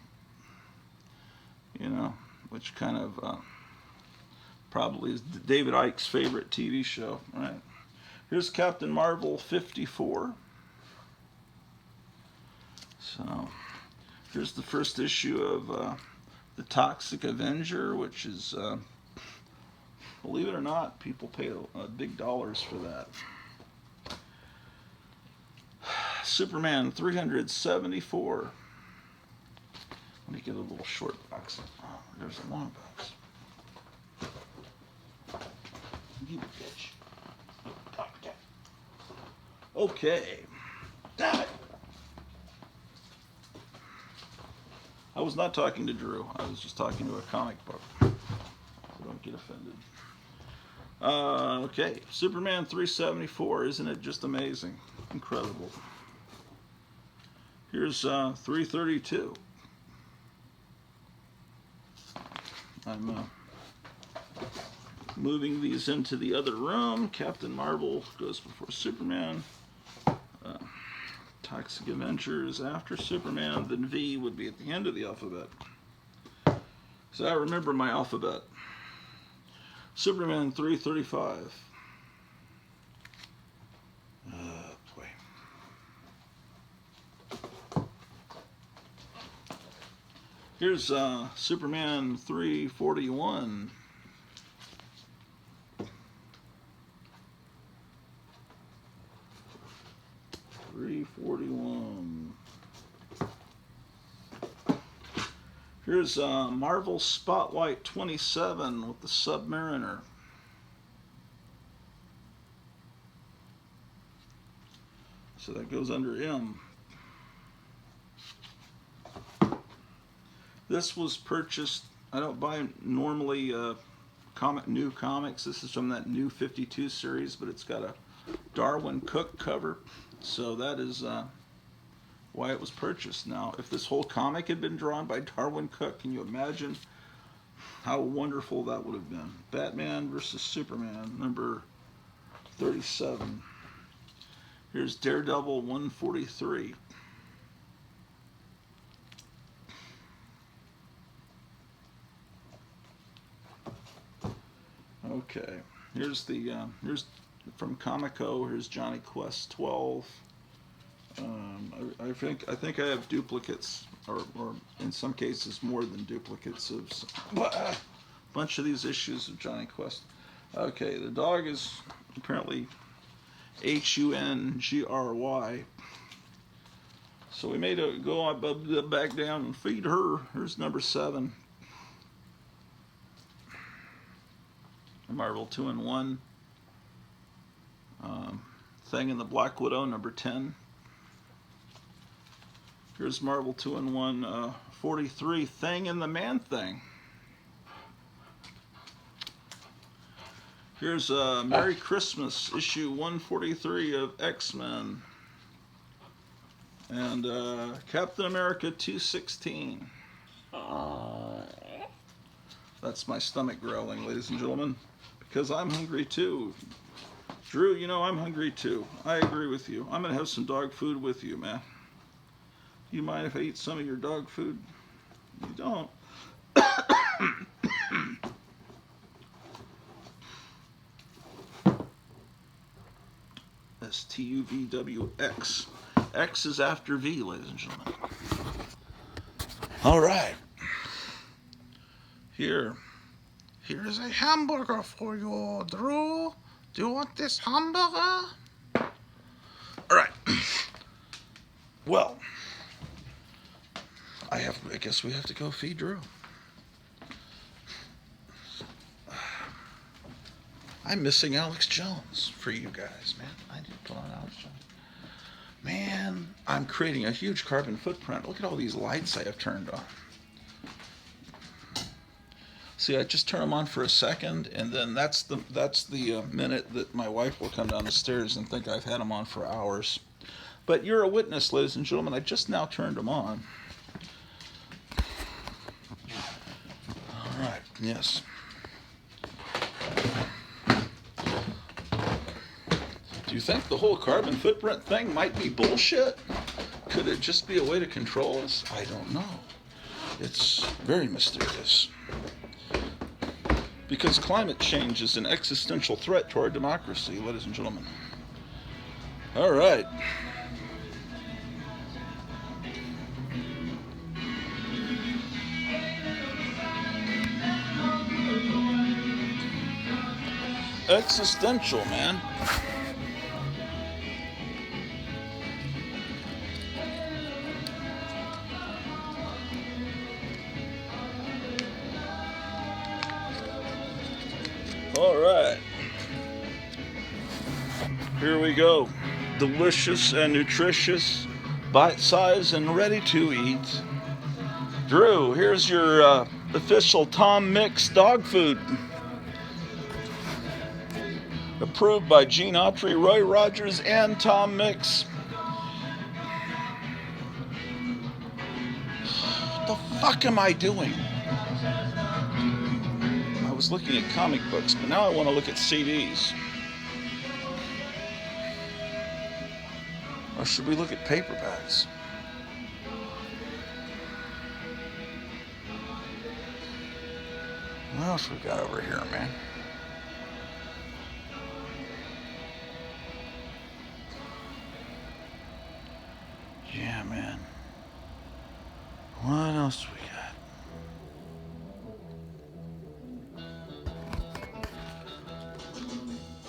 which kind of probably is David Icke's favorite TV show, right? Here's Captain Marvel 54. So, here's the first issue of The Toxic Avenger, which is, believe it or not, people pay big dollars for that. Superman 374. Let me get a little short box. Oh, there's a long box. You bitch. Okay. Damn it. I was not talking to Drew. I was just talking to a comic book. So don't get offended. Okay. Superman 374. Isn't it just amazing? Incredible. Here's 332. I'm moving these into the other room. Captain Marvel goes before Superman. Toxic Avenger is after Superman. Then V would be at the end of the alphabet. So I remember my alphabet. Superman 335. Boy. Here's Superman 341. Here's Marvel Spotlight 27 with the Submariner. So that goes under M. This was purchased. I don't buy normally new comics. This is from that new 52 series, but it's got a Darwin Cook cover. So that is why it was purchased. Now, if this whole comic had been drawn by Darwin Cook, can you imagine how wonderful that would have been? Batman versus Superman, number 37. Here's Daredevil 143. Okay, here's from Comico. Here's Johnny Quest 12. I think I have duplicates, or in some cases more than duplicates of a bunch of these issues of Johnny Quest. Okay, the dog is apparently Hungry. So we made a go back down and feed her. Here's number 7. Marvel 2-in-1. Thing in the Black Widow, number 10. Here's Marvel 2-in-1 43, Thing in the Man-Thing. Here's Merry Christmas, issue 143 of X-Men. And Captain America 216. That's my stomach growling, ladies and gentlemen, because I'm hungry too. Drew, you know I'm hungry too. I agree with you. I'm gonna have some dog food with you, man. You mind if I eat some of your dog food? You don't. STUVWX. X is after V, ladies and gentlemen. All right. Here's a hamburger for you, Drew. Do you want this hamburger? All right. Well, I guess we have to go feed Drew. I'm missing Alex Jones for you guys, man. I need to put on Alex Jones. Man, I'm creating a huge carbon footprint. Look at all these lights I have turned on. See, I just turn them on for a second, and then that's the minute that my wife will come down the stairs and think I've had them on for hours. But you're a witness, ladies and gentlemen. I just now turned them on. All right, yes. Do you think the whole carbon footprint thing might be bullshit? Could it just be a way to control us? I don't know. It's very mysterious. Because climate change is an existential threat to our democracy, ladies and gentlemen. All right. Existential, man. All right. Here we go. Delicious and nutritious, bite-sized and ready to eat. Drew, here's your official Tom Mix dog food. Approved by Gene Autry, Roy Rogers, and Tom Mix. What the fuck am I doing? I was looking at comic books, but now I want to look at CDs. Or should we look at paperbacks? What else we got over here, man? Yeah, man. What else we got?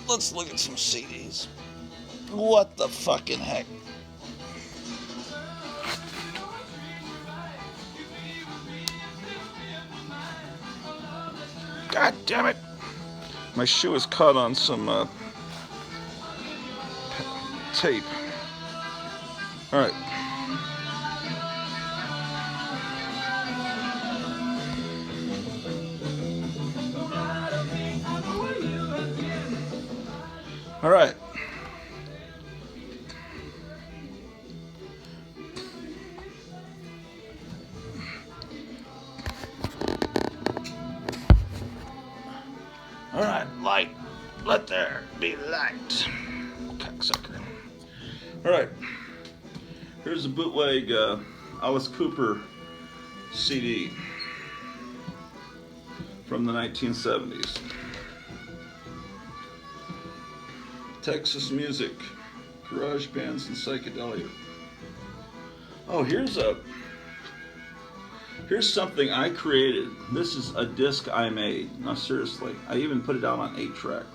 Let's look at some CDs. What the fucking heck? God damn it. My shoe is caught on some tape. All right. All right. All right, light. Let there be light. Cocksucker. All right. Here's a bootleg Alice Cooper CD from the 1970s. Texas music, garage bands, and psychedelia. Oh, here's something I created. This is a disc I made. No, seriously. I even put it out on 8-track.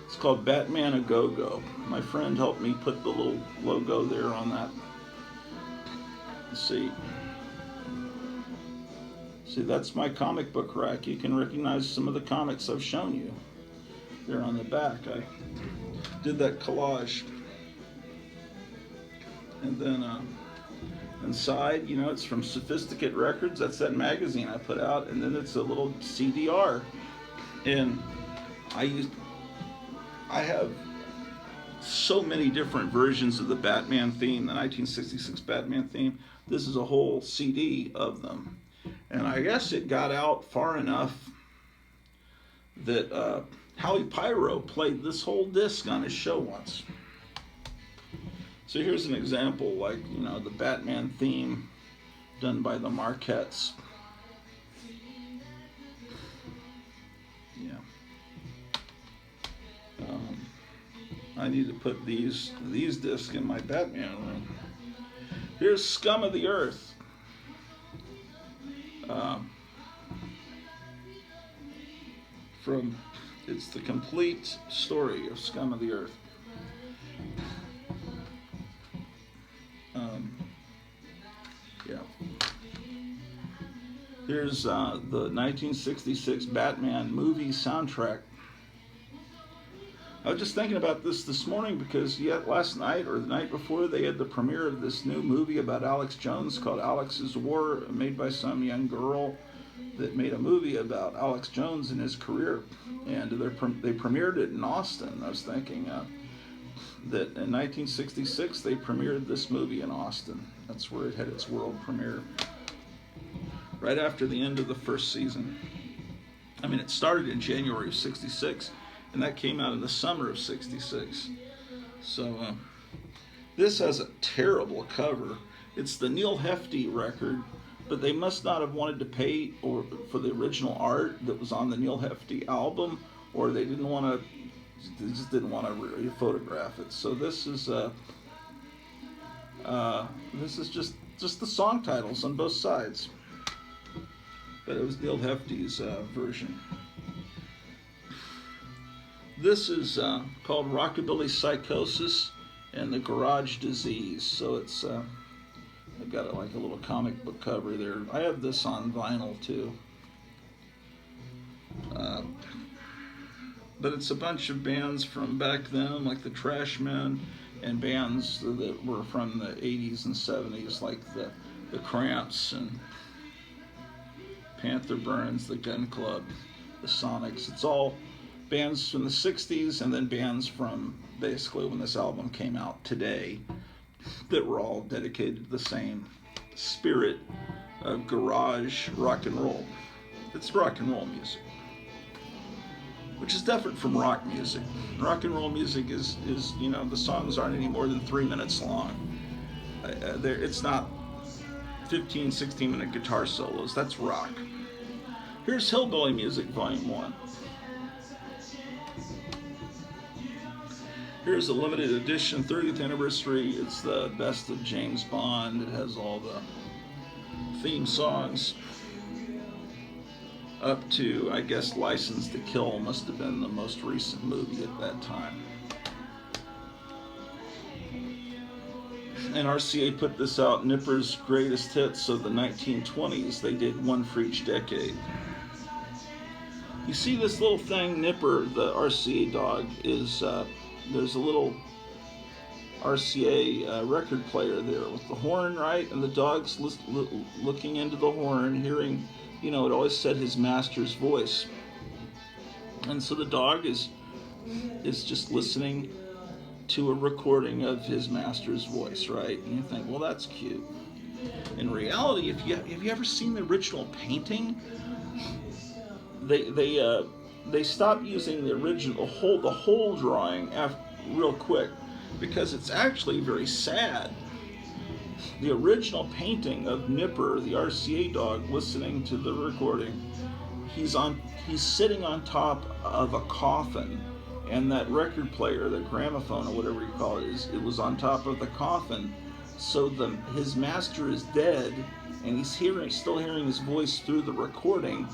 It's called Batman A Go-Go. My friend helped me put the little logo there on that. Let's see. See, that's my comic book rack. You can recognize some of the comics I've shown you. They're on the back. I did that collage. And then inside, you know, it's from Sophisticate Records. That's that magazine I put out. And then it's a little CDR. And I have so many different versions of the Batman theme, the 1966 Batman theme. This is a whole CD of them. And I guess it got out far enough that Howie Pyro played this whole disc on his show once. So here's an example, like, you know, the Batman theme done by the Marquettes. Yeah. I need to put these discs in my Batman room. Here's Scum of the Earth. It's the complete story of Scum of the Earth. Yeah. Here's the 1966 Batman movie soundtrack. I was just thinking about this morning because last night or the night before they had the premiere of this new movie about Alex Jones called Alex's War, made by some young girl that made a movie about Alex Jones and his career, and they premiered it in Austin. I was thinking that in 1966 they premiered this movie in Austin. That's where it had its world premiere, right after the end of the first season. I mean, it started in January of '66, and that came out in the summer of '66. So this has a terrible cover. It's the Neil Hefti record, but they must not have wanted to pay for the original art that was on the Neil Hefti album, or they just didn't want to photograph it. So this is just the song titles on both sides, but it was Neil Hefti's version. This is called Rockabilly Psychosis and the Garage Disease. So it's I've got like a little comic book cover there. I have this on vinyl too. But it's a bunch of bands from back then, like the Trashmen, and bands that were from the 80s and 70s, like the Cramps and Panther Burns, the Gun Club, the Sonics. It's all bands from the 60s, and then bands from basically when this album came out today, that were all dedicated to the same spirit of garage rock and roll. It's rock and roll music, which is different from rock music. Rock and roll music is you know, the songs aren't any more than 3 minutes long. It's not 15, 16-minute guitar solos. That's rock. Here's Hillbilly Music, Volume 1. Here's a limited edition 30th anniversary. It's the best of James Bond. It has all the theme songs up to, I guess, License to Kill must have been the most recent movie at that time. And RCA put this out, Nipper's Greatest Hits of the 1920s. They did one for each decade. You see this little thing, Nipper, the RCA dog, is... there's a little RCA record player there with the horn, right? And the dog's looking into the horn, hearing, you know, it always said his master's voice. And so the dog is just listening to a recording of his master's voice, right? And you think, well, that's cute. In reality, have you ever seen the original painting? They stopped using the original the whole drawing real quick, because it's actually very sad. The original painting of Nipper, the RCA dog, listening to the recording, he's sitting on top of a coffin, and that record player, the gramophone or whatever you call it, it was on top of the coffin. So his master is dead, and he's still hearing his voice through the recording,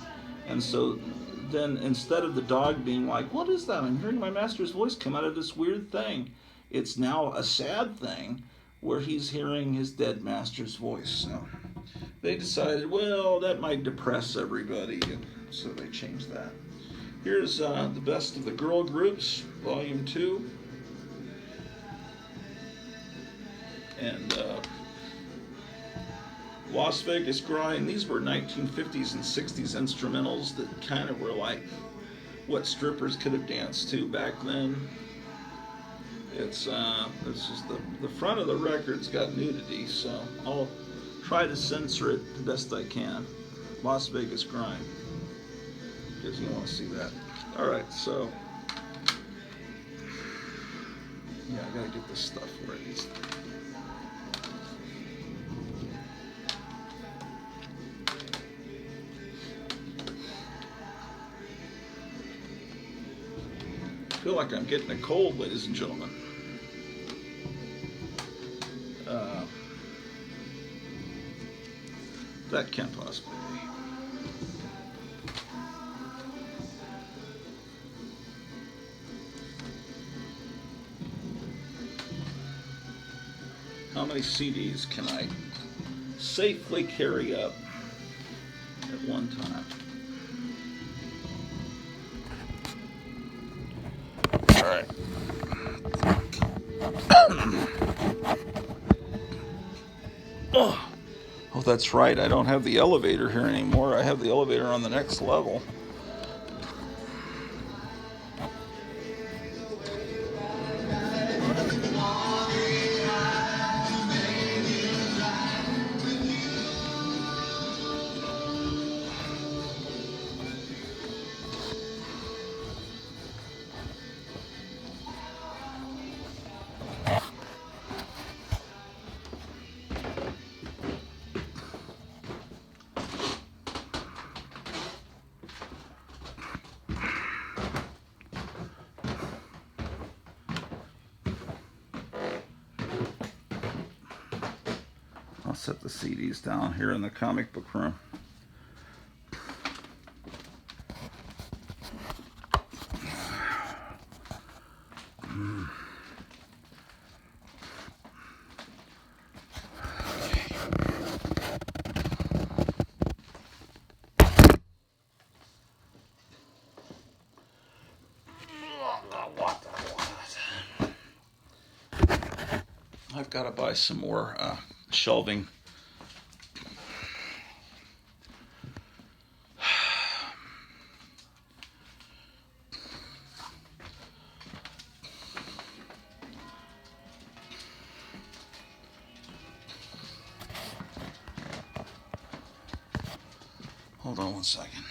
and so then instead of the dog being like, what is that? I'm hearing my master's voice come out of this weird thing. It's now a sad thing where he's hearing his dead master's voice. So they decided, well, that might depress everybody, and so they changed that. Here's the best of the girl groups, Volume 2. And Las Vegas Grind. These were 1950s and 60s instrumentals that kind of were like what strippers could have danced to back then. It's just the front of the record's got nudity, so I'll try to censor it the best I can. Las Vegas Grind, because you want to see that. All right, so Yeah, I gotta get this stuff where it needs to be. I feel like I'm getting a cold, ladies and gentlemen. Uh, that can't possibly be. How many CDs can I safely carry up at one time? All right. Oh, that's right. I don't have the elevator here anymore. I have the elevator on the next level. I'll set the CDs down here in the comic book room. I've got to buy some more shelving. Hold on one second.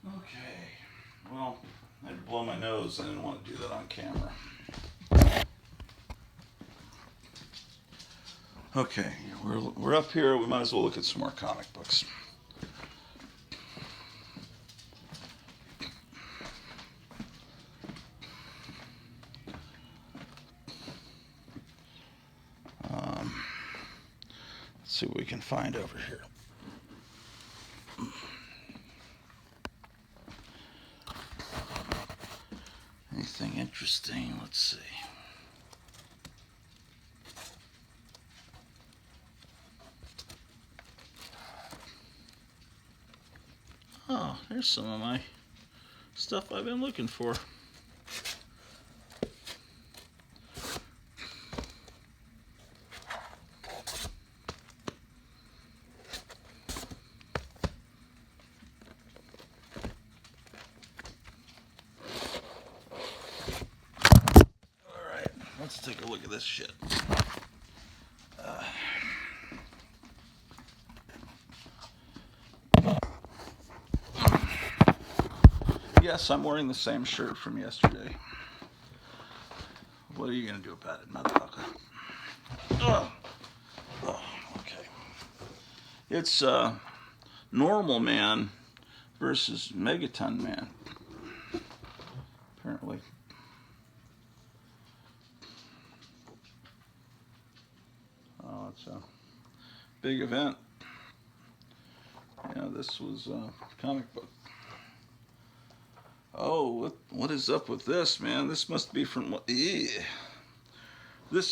Okay, well, I had to blow my nose. I didn't want to do that on camera. Okay, we're up here. We might as well look at some more comic books. Let's see what we can find over here. Anything interesting? Let's see. Oh, there's some of my stuff I've been looking for. Alright, let's take a look at this shit. Yes, I'm wearing the same shirt from yesterday. What are you gonna do about it, motherfucker? Oh, okay. It's Normal Man versus Megaton Man. Apparently. Oh, it's a big event. Yeah, this was a comic book. Oh, what is up with this, man? This must be from... This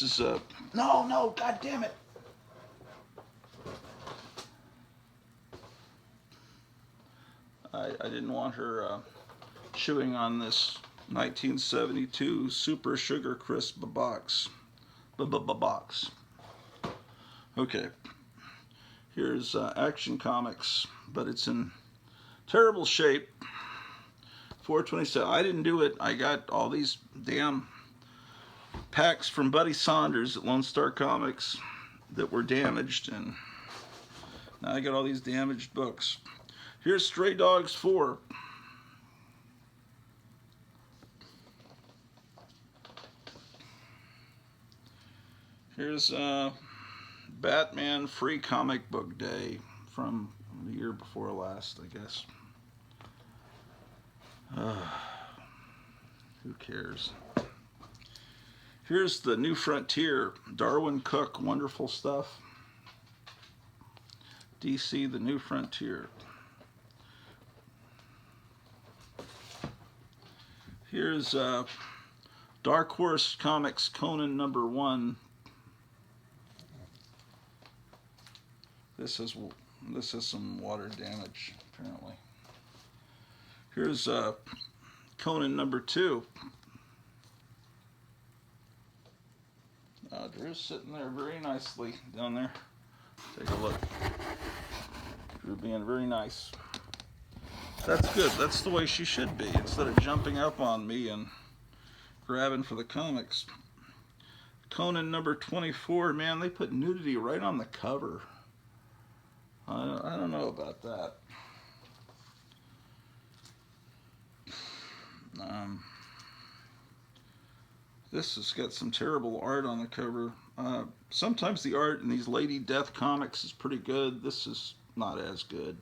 is a... No, god damn it. I didn't want her chewing on this 1972 Super Sugar Crisp box. Box. Okay. Here's Action Comics, but it's in terrible shape. 427. I didn't do it. I got all these damn packs from Buddy Saunders at Lone Star Comics that were damaged, and now I got all these damaged books. Here's Stray Dogs 4. Here's Batman Free Comic Book Day from the year before last, I guess. Who cares? Here's the New Frontier, Darwin Cook, wonderful stuff. DC, the New Frontier. Here's Dark Horse Comics, Conan #1. This has some water damage, apparently. Here's Conan #2. Drew's sitting there very nicely down there. Take a look. Drew being very nice. That's good. That's the way she should be, instead of jumping up on me and grabbing for the comics. Conan #24. Man, they put nudity right on the cover. I don't know about that. This has got some terrible art on the cover. Sometimes the art in these Lady Death comics is pretty good. This is not as good.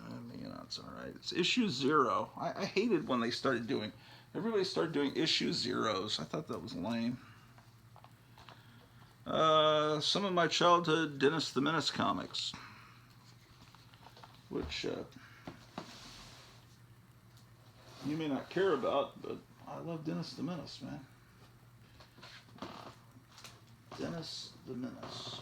I mean, it's all right. It's issue 0. I hated when everybody started doing issue 0s. I thought that was lame. Some of my childhood Dennis the Menace comics, which you may not care about, but I love Dennis the Menace, man. Dennis the Menace.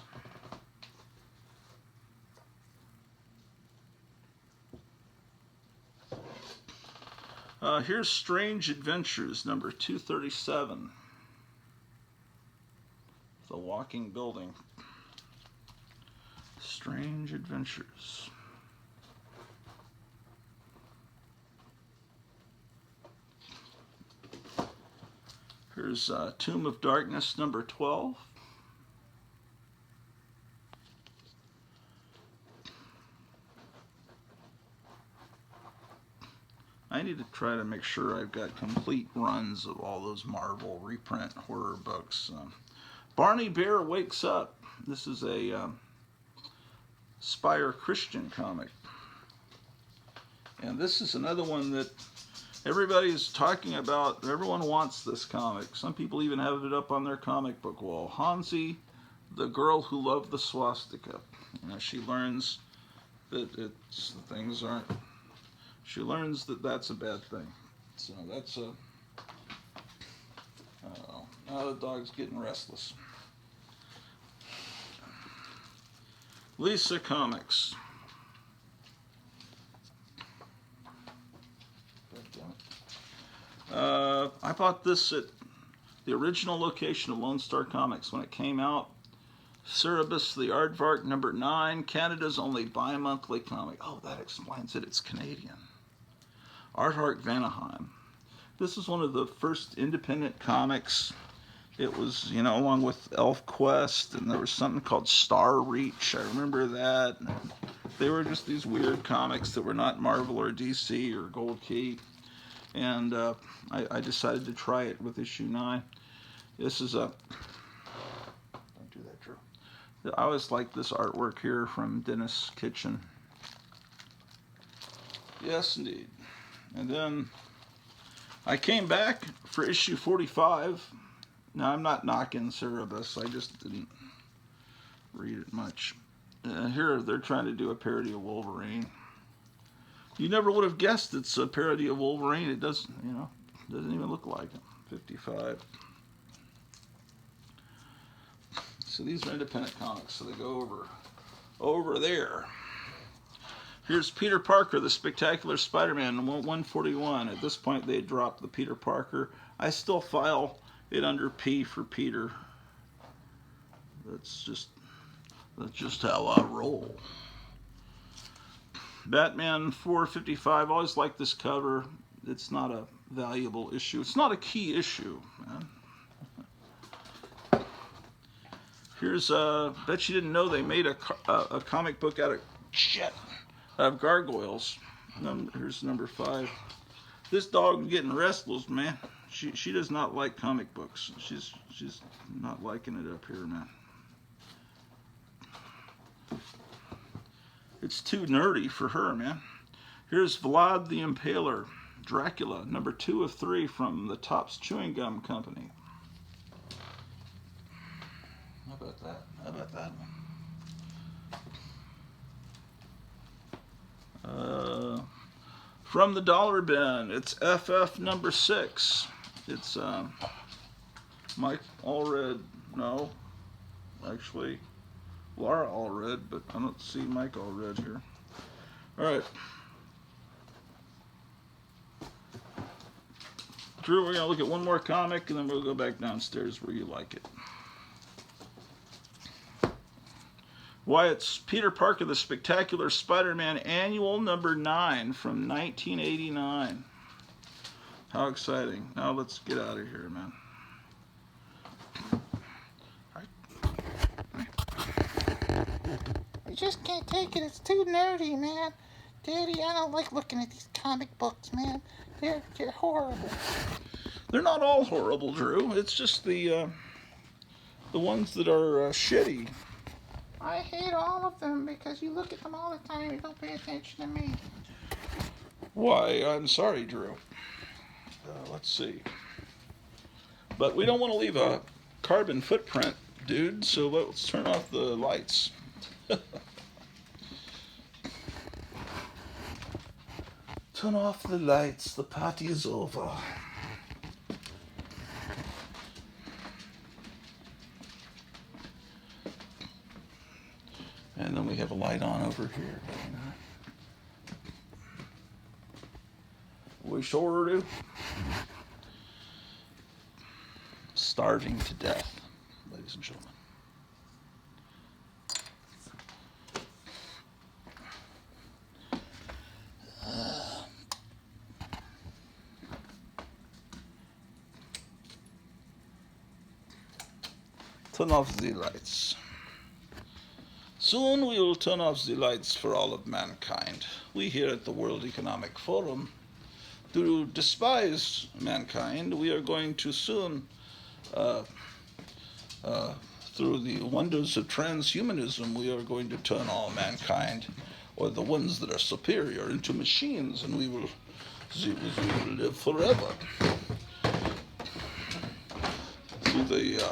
Here's Strange Adventures #237. The Walking Building. Strange Adventures. Here's Tomb of Darkness #12. I need to try to make sure I've got complete runs of all those Marvel reprint horror books. Barney Bear Wakes Up. This is a Spire Christian comic. And this is another one that everybody's talking about. Everyone wants this comic. Some people even have it up on their comic book wall. Hansi, the girl who loved the swastika. She learns that she learns that that's a bad thing. So that's a... Uh-oh. Now the dog's getting restless. Lisa Comics. I bought this at the original location of Lone Star Comics when it came out. Cerebus the Aardvark #9, Canada's only bi-monthly comic. Oh, that explains it. It's Canadian. Aardvark Vanaheim. This is one of the first independent comics. It was, along with Elf Quest, and there was something called Star Reach. I remember that. They were just these weird comics that were not Marvel or DC or Gold Key. And I decided to try it with issue 9. This is a... Don't do that, Drew. I always like this artwork here from Dennis Kitchen. Yes, indeed. And then I came back for issue 45. Now, I'm not knocking Cerebus. I just didn't read it much. Here, they're trying to do a parody of Wolverine. You never would have guessed it's a parody of Wolverine. It doesn't even look like him. 55. So these are independent comics, so they go over there. Here's Peter Parker, the Spectacular Spider-Man, 141. At this point, they dropped the Peter Parker. I still file it under P for Peter. That's just how I roll. Batman 455. Always like this cover. It's not a valuable issue. It's not a key issue, man. Here's bet you didn't know they made a comic book out of gargoyles. Here's number 5. This dog is getting restless, man. She does not like comic books. She's not liking it up here, man. It's too nerdy for her, man. Here's Vlad the Impaler, Dracula, number 2 of 3 from the Topps Chewing Gum Company. How about that? How about that one? From the Dollar Bin, it's FF number 6. It's Mike Allred. No, actually Laura Allred, but I don't see Mike Allred here. All right, Drew, we're gonna look at one more comic, and then we'll go back downstairs where you like it. Why, it's Peter Parker, the Spectacular Spider-Man Annual number 9 from 1989. How exciting. Now let's get out of here, man. I just can't take it. It's too nerdy, man. Daddy, I don't like looking at these comic books, man. They're horrible. They're not all horrible, Drew. It's just the ones that are shitty. I hate all of them because you look at them all the time and don't pay attention to me. Why, I'm sorry, Drew. Let's see. But we don't want to leave a carbon footprint, dude, so let's turn off the lights. Turn off the lights. The party is over. And then we have a light on over here. We sure do. Starving to death, ladies and gentlemen. Turn off the lights. Soon we will turn off the lights for all of mankind. We here at the World Economic Forum, to despise mankind, we are going to soon, through the wonders of transhumanism, we are going to turn all mankind, or the ones that are superior, into machines, and we will live forever. Through the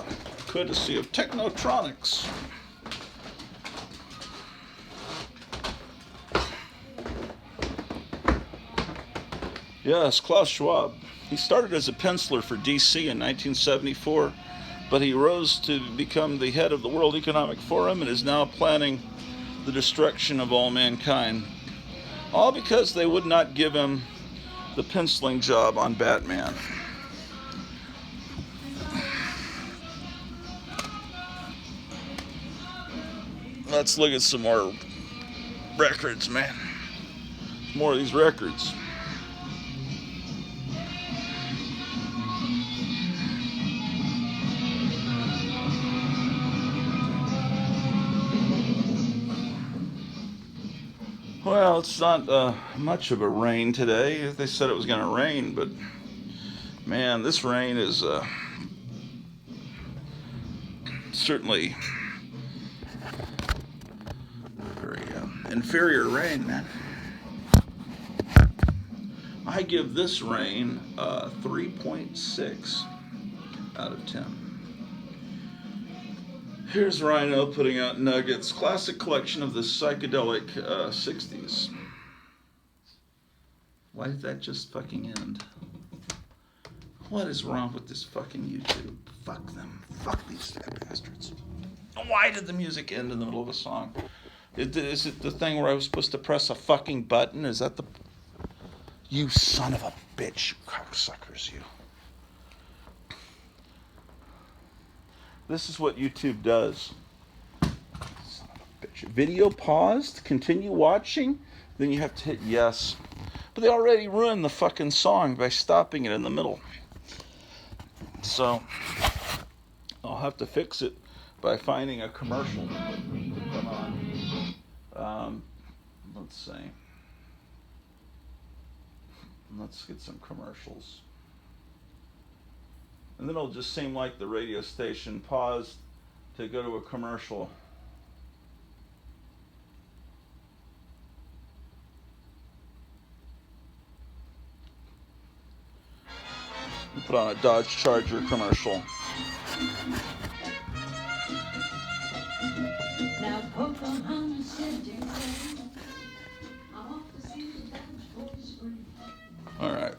courtesy of technotronics. Yes, Klaus Schwab. He started as a penciler for DC in 1974, but he rose to become the head of the World Economic Forum and is now planning the destruction of all mankind. All because they would not give him the penciling job on Batman. Let's look at some more records, man. More of these records. Well, it's not much of a rain today. They said it was going to rain, but man, this rain is certainly very inferior rain, man. I give this rain 3.6 out of 10. Here's Rhino putting out Nuggets, classic collection of the psychedelic 60s. Why did that just fucking end? What is wrong with this fucking YouTube? Fuck them. Fuck these bastards. Why did the music end in the middle of a song? Is it the thing where I was supposed to press a fucking button? Is that the... You son of a bitch, you cocksuckers, you. This is what YouTube does. Son of a bitch. Video paused, continue watching, then you have to hit yes. But they already ruined the fucking song by stopping it in the middle. So, I'll have to fix it by finding a commercial to put on. Let's see. Let's get some commercials. And then it'll just seem like the radio station paused to go to a commercial. And put on a Dodge Charger commercial. Now Pocahontas said to me, I'm off to see the Dodge boys free. All right.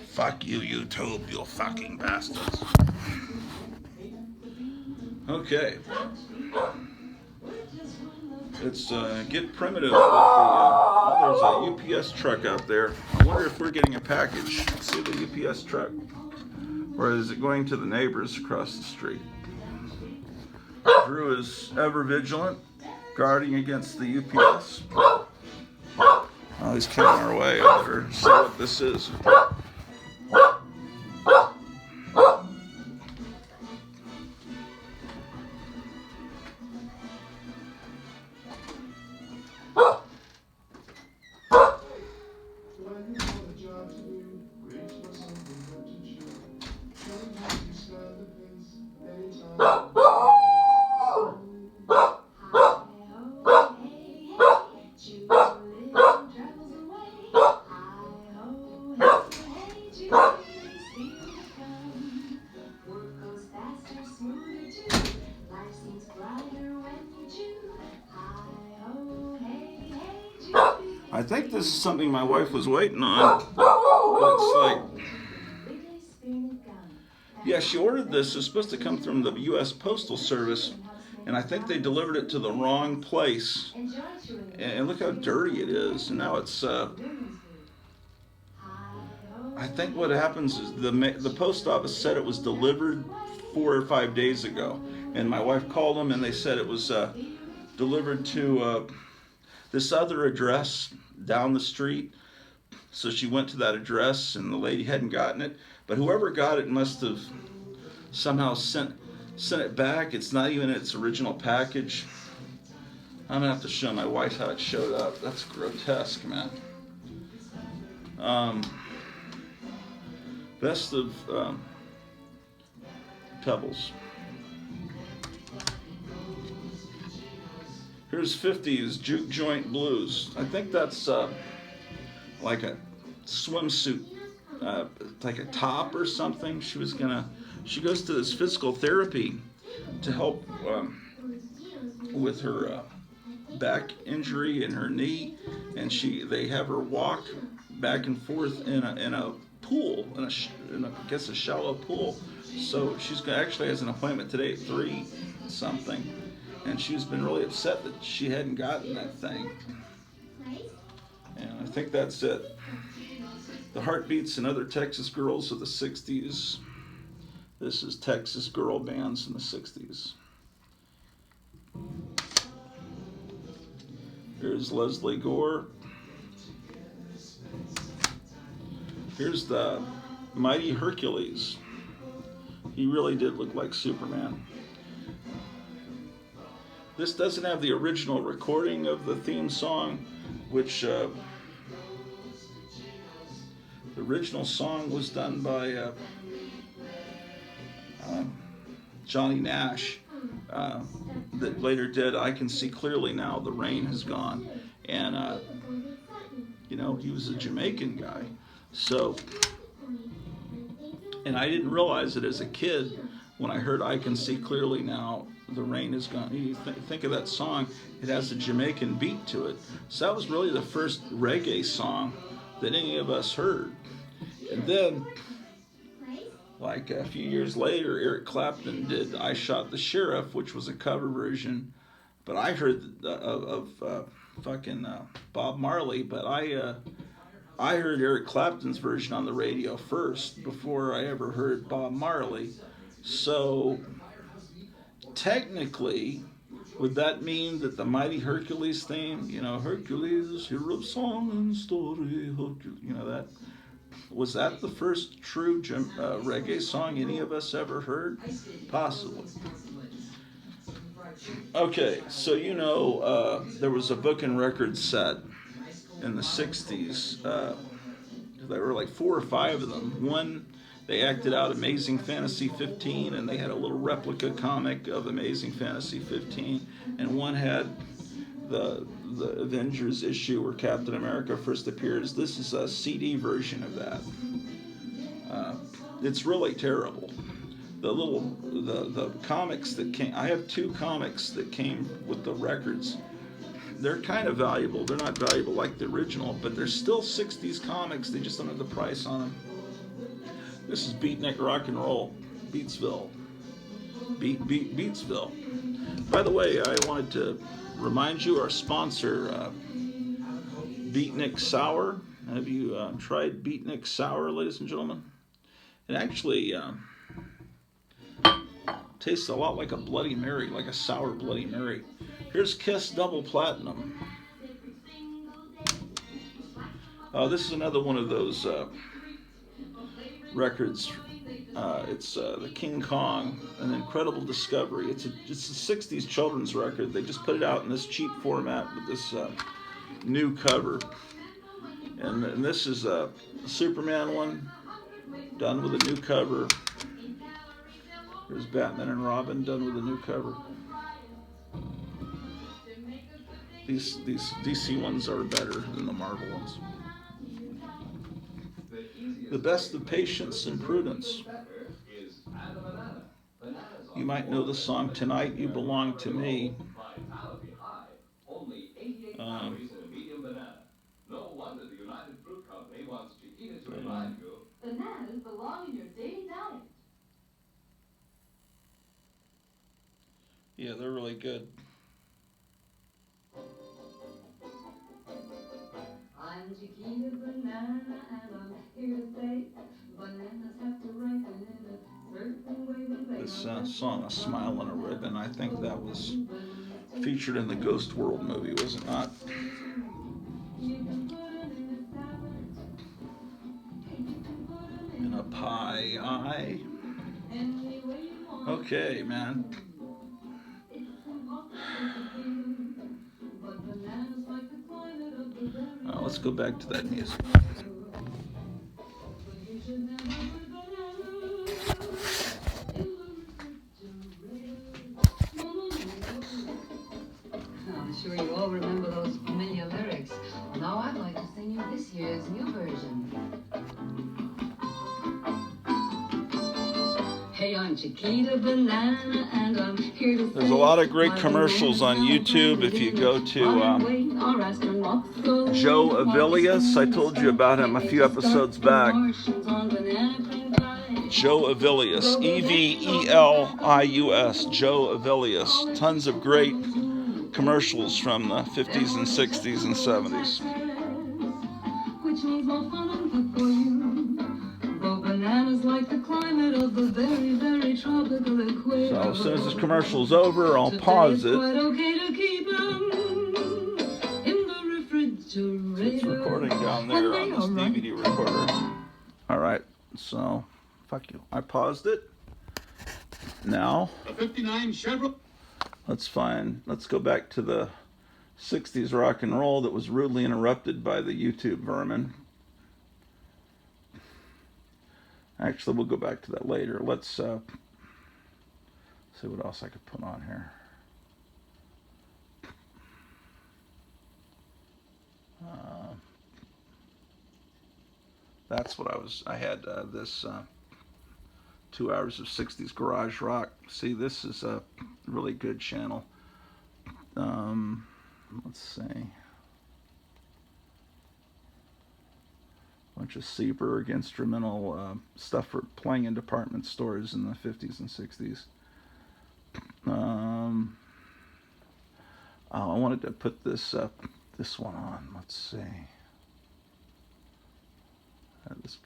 Fuck you, YouTube, you fucking bastards. Okay. Let's get primitive with the... there's a UPS truck out there. I wonder if we're getting a package. Let's see the UPS truck. Or is it going to the neighbors across the street? Drew is ever vigilant, guarding against the UPS. Oh, he's coming our way over there. See what this is. I think this is something my wife was waiting on. Looks like... Yeah, she ordered this. It's supposed to come from the U.S. Postal Service, and I think they delivered it to the wrong place. And look how dirty it is. And now it's... I think what happens is the post office said it was delivered 4 or 5 days ago. And my wife called them, and they said it was delivered to this other address down the street. So she went to that address, and the lady hadn't gotten it. But whoever got it must have somehow sent it back. It's not even its original package. I'm gonna have to show my wife how it showed up. That's grotesque, man. Best of Pebbles. Here's 50s Juke Joint Blues. I think that's like a swimsuit, like a top or something. She goes to this physical therapy to help with her back injury in her knee, and they have her walk back and forth in a pool, in I guess a shallow pool. So she's actually has an appointment today at 3 something, and she's been really upset that she hadn't gotten that thing. And I think that's it. The Heartbeats and Other Texas Girls of the 60s. This is Texas girl bands in the 60s. Here's Leslie Gore. Here's the Mighty Hercules. He really did look like Superman. This doesn't have the original recording of the theme song, which the original song was done by Johnny Nash, that later did I Can See Clearly Now, The Rain Has Gone. And, he was a Jamaican guy. So, and I didn't realize it as a kid when I heard I Can See Clearly Now, The Rain Has Gone. You think of that song, it has a Jamaican beat to it. So that was really the first reggae song that any of us heard. And then, like a few years later, Eric Clapton did I Shot the Sheriff, which was a cover version but I heard of fucking Bob Marley, but I heard Eric Clapton's version on the radio first before I ever heard Bob Marley. So technically, would that mean that the Mighty Hercules theme, Hercules, hero of song and story, Hercules, that was that the first true reggae song any of us ever heard? Possibly. Okay, so there was a book and record set in the 60s. There were like 4 or 5 of them. One, they acted out Amazing Fantasy 15, and they had a little replica comic of Amazing Fantasy 15. And one had the Avengers issue where Captain America first appears. This is a CD version of that. It's really terrible. The comics that came. I have 2 comics that came with the records. They're kind of valuable. They're not valuable like the original, but they're still 60s comics. They just don't have the price on them. This is Beatnik Rock and Roll, Beatsville. Beatsville. By the way, I wanted to remind you our sponsor, Beatnik Sour. Have you tried Beatnik Sour, ladies and gentlemen? It actually tastes a lot like a Bloody Mary, like a sour Bloody Mary. Here's Kiss Double Platinum. This is another one of those records. It's the King Kong, an incredible discovery. It's a 60s children's record. They just put it out in this cheap format with this new cover. And this is a Superman one, done with a new cover. There's Batman and Robin, done with a new cover. These DC ones are better than the Marvel ones. The best of patience and prudence. You might know the song Tonight You Belong to Me. Bananas belong in your daily diet. Yeah, they're really good. I'm Chiquita Banana and I'm here to say bananas have to ripen in a certain way when they This song, A Smile on a Ribbon, I think that was featured in the Ghost World movie, was it not? In a pie eye. Okay, man. Let's go back to that music. I'm sure you all remember those familiar lyrics. Now I'd like to sing you this year's new version. Hey, I'm Chiquita Banana and I'm here to There's a lot of great commercials on YouTube. If you go to Joe Avilius, I told you about him a few episodes back. Joe Avilius, Evelius, Joe Avilius. Tons of great commercials from the 50s and 60s and 70s. Which means more fun and good for you. Grow bananas like the climate of the very, very tropical equator. So as soon as this commercial's over, I'll pause it. Quite okay to keep them in the refrigerator. It's recording down there on this DVD recorder. Alright, so fuck you. I paused it. Now, A 59 Chevrolet. let's go back to the 60s rock and roll that was rudely interrupted by the YouTube vermin. Actually, we'll go back to that later. Let's see what else I could put on here. That's what I had this 2 hours of 60s garage rock. See, this is a really good channel. Let's see. Bunch of Seberg instrumental stuff for playing in department stores in the 50s and 60s. Oh, I wanted to put this one on. Let's see. This,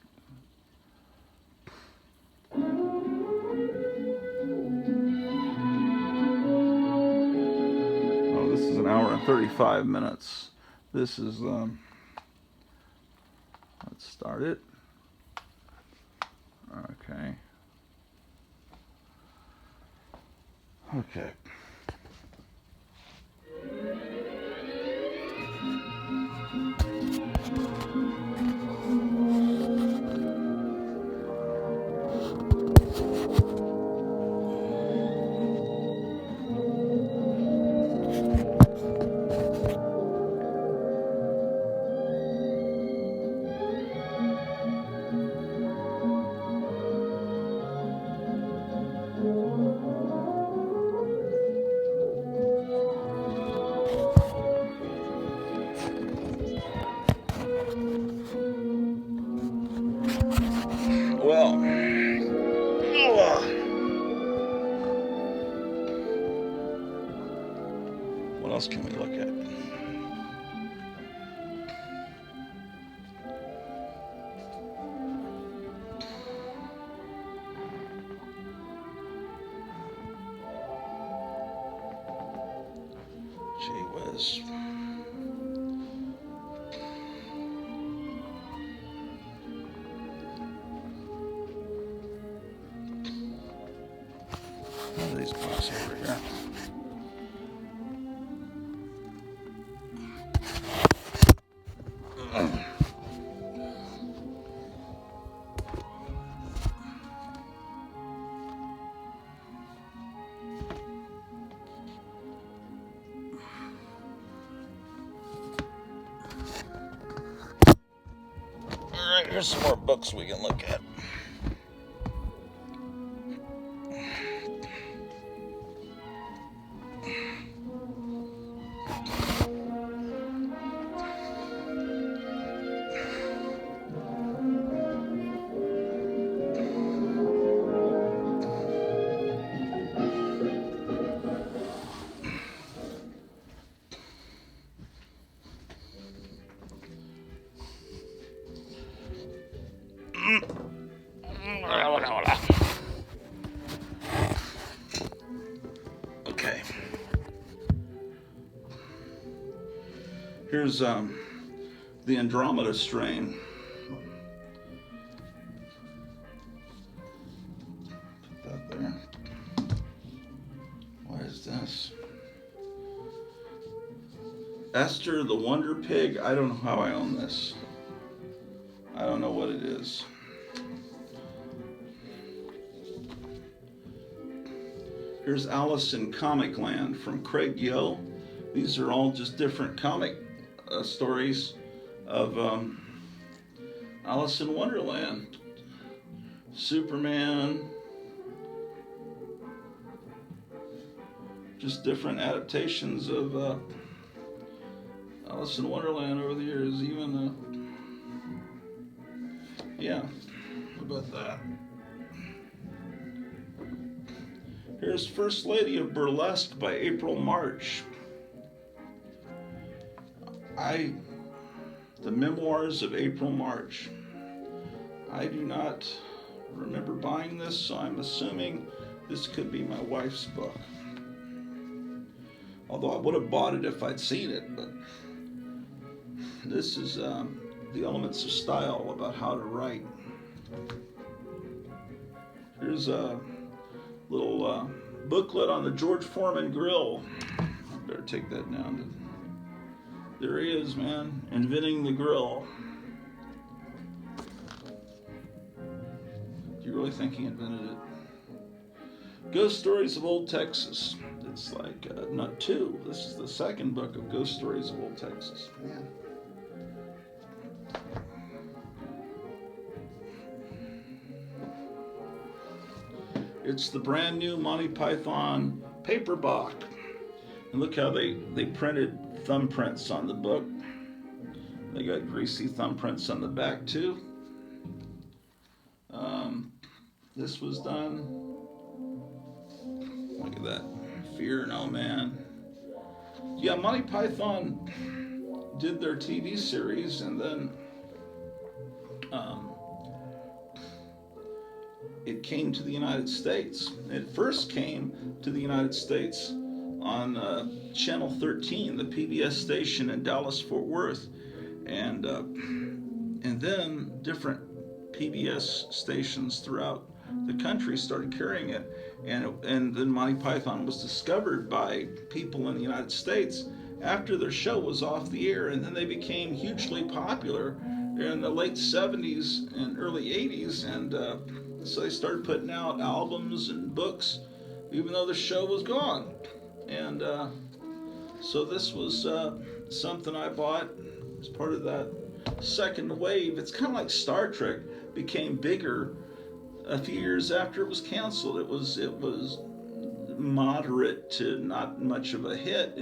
oh, this is an hour and 35 minutes. This is let's start it. Okay. Okay. Well, what else can we look at? Gee whiz. What are these books over here? Alright, here's some more books we can look at. Okay. Here's the Andromeda strain. Put that there. What is this? Esther the Wonder Pig. I don't know how I own this. I don't know what it is. Here's Alice in Comic Land from Craig Yo. These are all just different comic stories of Alice in Wonderland. Superman. Just different adaptations of Alice in Wonderland over the years. Even, yeah, how about that? Here's First Lady of Burlesque by April March. The Memoirs of April March. I do not remember buying this, so I'm assuming this could be my wife's book. Although I would have bought it if I'd seen it, but this is The Elements of Style, about how to write. Here's a little booklet on the George Foreman grill. I better take that down. There he is, man, inventing the grill. Do you really think he invented it? Ghost Stories of Old Texas. It's like not two. This is the second book of Ghost Stories of Old Texas. Man. It's the brand new Monty Python paperback. And look how they printed thumbprints on the book. They got greasy thumbprints on the back too. This was done. Look at that. Fear No Man. Yeah, Monty Python did their TV series, and then um, it came to the United States. It first came to the United States on Channel 13, the PBS station in Dallas, Fort Worth, and then different PBS stations throughout the country started carrying it, and then Monty Python was discovered by people in the United States after their show was off the air, and then they became hugely popular in the late 70s and early 80s, and so they started putting out albums and books, even though the show was gone, and so this was something I bought as part of that second wave. It's kind of like Star Trek became bigger a few years after it was canceled. It was moderate to not much of a hit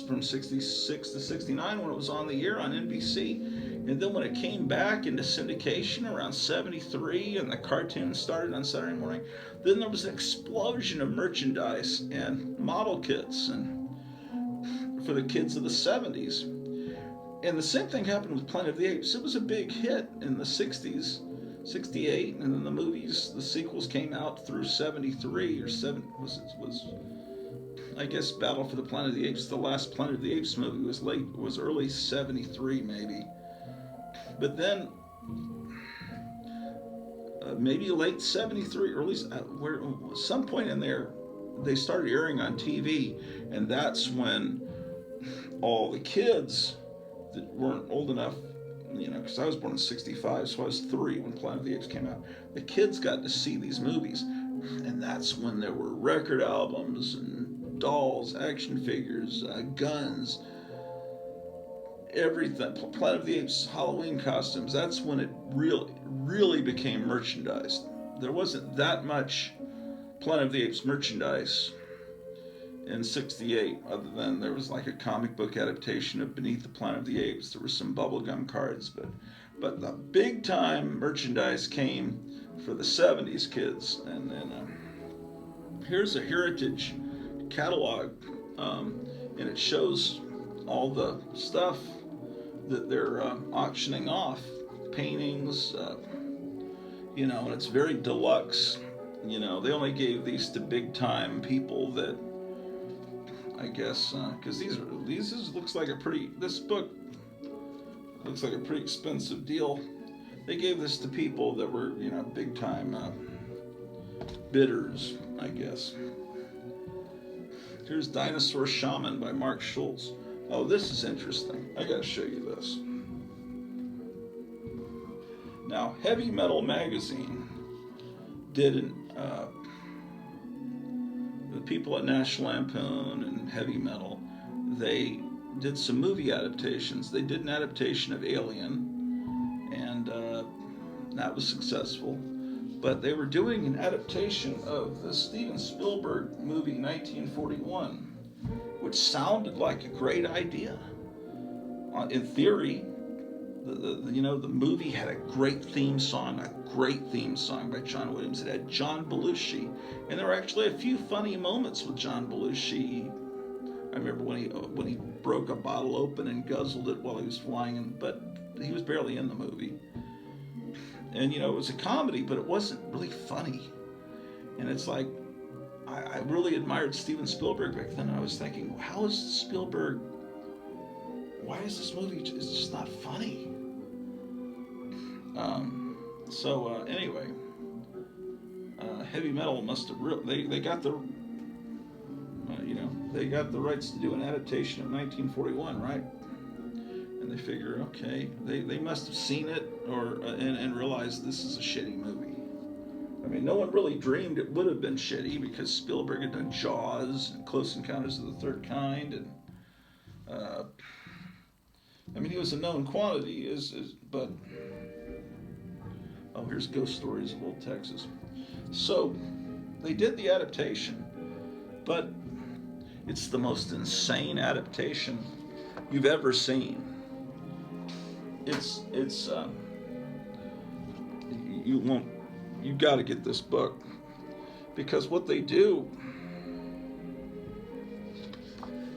from 66 to 69 when it was on the air on NBC. And then when it came back into syndication around 73 and the cartoons started on Saturday morning, then there was an explosion of merchandise and model kits and for the kids of the 70s. And the same thing happened with Planet of the Apes. It was a big hit in the 60s, 68, and then the movies, the sequels came out through 73 or 7 was I guess Battle for the Planet of the Apes. The last Planet of the Apes movie was early 73 maybe. But then maybe late 73, early where some point in there they started airing on TV, and that's when all the kids that weren't old enough, because I was born in 65, so I was 3 when Planet of the Apes came out. The kids got to see these movies, and that's when there were record albums and dolls, action figures, guns, everything. Planet of the Apes Halloween costumes. That's when it really became merchandise. There wasn't that much Planet of the Apes merchandise in 68, other than there was like a comic book adaptation of Beneath the Planet of the Apes. There were some bubblegum cards, but the big time merchandise came for the 70s kids. And then here's a heritage catalog, and it shows all the stuff that they're auctioning off, paintings, and it's very deluxe. They only gave these to big time people that, I guess, because this book looks like a pretty expensive deal. They gave this to people that were, big time bidders, I guess. Here's Dinosaur Shaman by Mark Schultz. Oh, this is interesting. I gotta show you this. Now, Heavy Metal Magazine did the people at National Lampoon and Heavy Metal, they did some movie adaptations. They did an adaptation of Alien, and that was successful. But they were doing an adaptation of the Steven Spielberg movie 1941, which sounded like a great idea. In theory, the movie had a great theme song by John Williams. It had John Belushi, and there were actually a few funny moments with John Belushi. I remember when he broke a bottle open and guzzled it while he was flying, but he was barely in the movie. And it was a comedy, but it wasn't really funny. And it's like, I really admired Steven Spielberg back then. And I was thinking, why is this movie just not funny? Anyway, Heavy Metal must have they got the they got the rights to do an adaptation of 1941, right? And they figure, okay, they must have seen it and realized this is a shitty movie. I mean, no one really dreamed it would have been shitty, because Spielberg had done Jaws and Close Encounters of the Third Kind, and he was a known quantity, but here's Ghost Stories of Old Texas. So they did the adaptation, but it's the most insane adaptation you've ever seen. You got to get this book, because what they do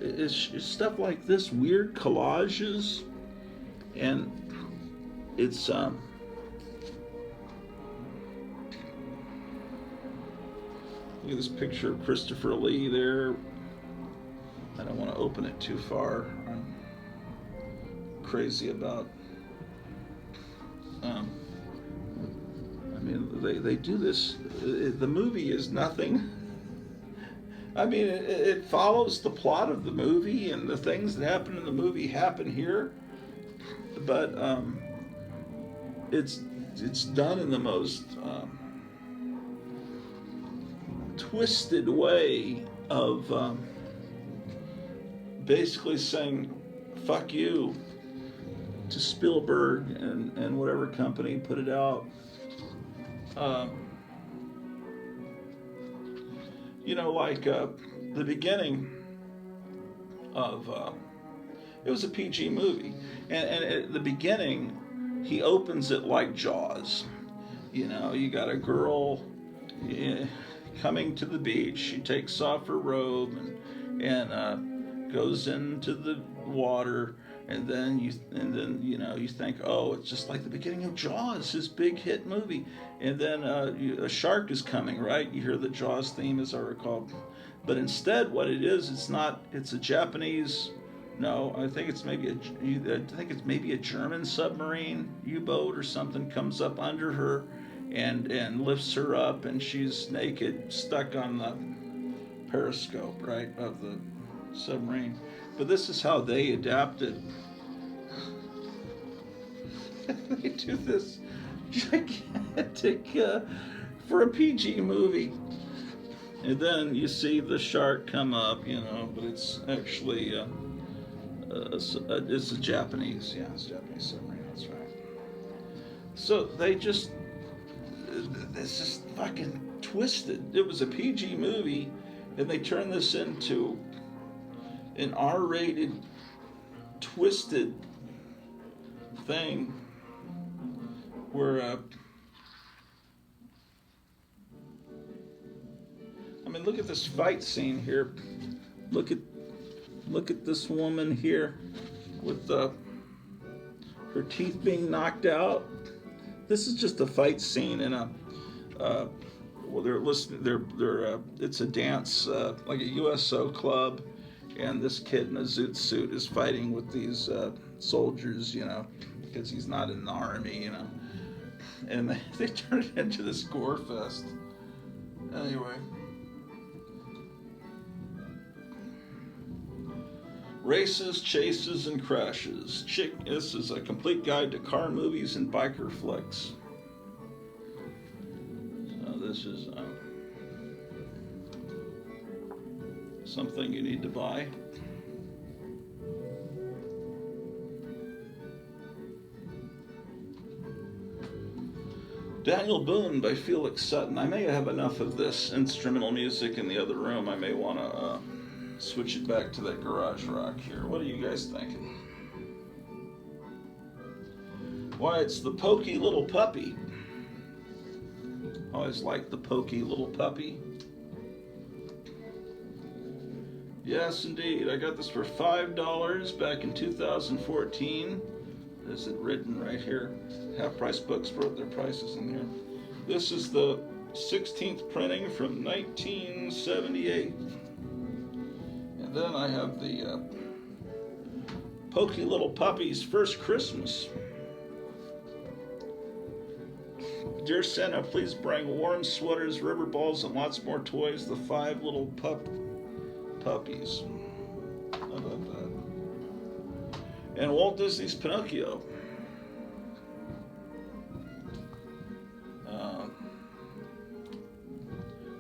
it's stuff like this, weird collages, and it's look at this picture of Christopher Lee there. I don't want to open it too far. I'm crazy about. I mean, they do this. The movie is nothing. I mean, it follows the plot of the movie, and the things that happen in the movie happen here. But it's done in the most twisted way of basically saying "fuck you" to Spielberg and whatever company put it out. You know, like the beginning of it was a PG movie, and at the beginning he opens it like Jaws. You know, you got a girl coming to the beach. She takes off her robe and goes into the water, and then you think, oh, it's just like the beginning of Jaws, his big hit movie. And then a shark is coming, right? You hear the Jaws theme, as I recall. But instead, what it is, it's a Japanese. No, I think it's maybe a German submarine U-boat or something comes up under her, and lifts her up, and she's naked, stuck on the periscope, right, of the submarine. But this is how they adapted. They do this gigantic for a PG movie, and then you see the shark come up, but it's actually it's a Japanese, it's a Japanese submarine. That's right. So this is fucking twisted. It was a PG movie, and they turned this into an R-rated, twisted thing where I mean, look at this fight scene here. Look at this woman here with her teeth being knocked out. This is just a fight scene in a it's a dance like a USO club, and this kid in a zoot suit is fighting with these soldiers, because he's not in the army, and they turn it into this gore fest. Anyway. Races, chases, and crashes. This is a complete guide to car movies and biker flicks. So this is something you need to buy. Daniel Boone by Felix Sutton. I may have enough of this instrumental music in the other room. I may want to switch it back to that garage rock here. What are you guys thinking? Why, it's the Pokey Little Puppy. Always liked the Pokey Little Puppy. Yes, indeed. I got this for $5 back in 2014. Is it written right here? Half Price Books wrote their prices in here. This is the 16th printing from 1978. And then I have the Pokey Little Puppy's First Christmas. Dear Santa, please bring warm sweaters, rubber balls, and lots more toys. The 5 little puppies. How about that? And Walt Disney's Pinocchio.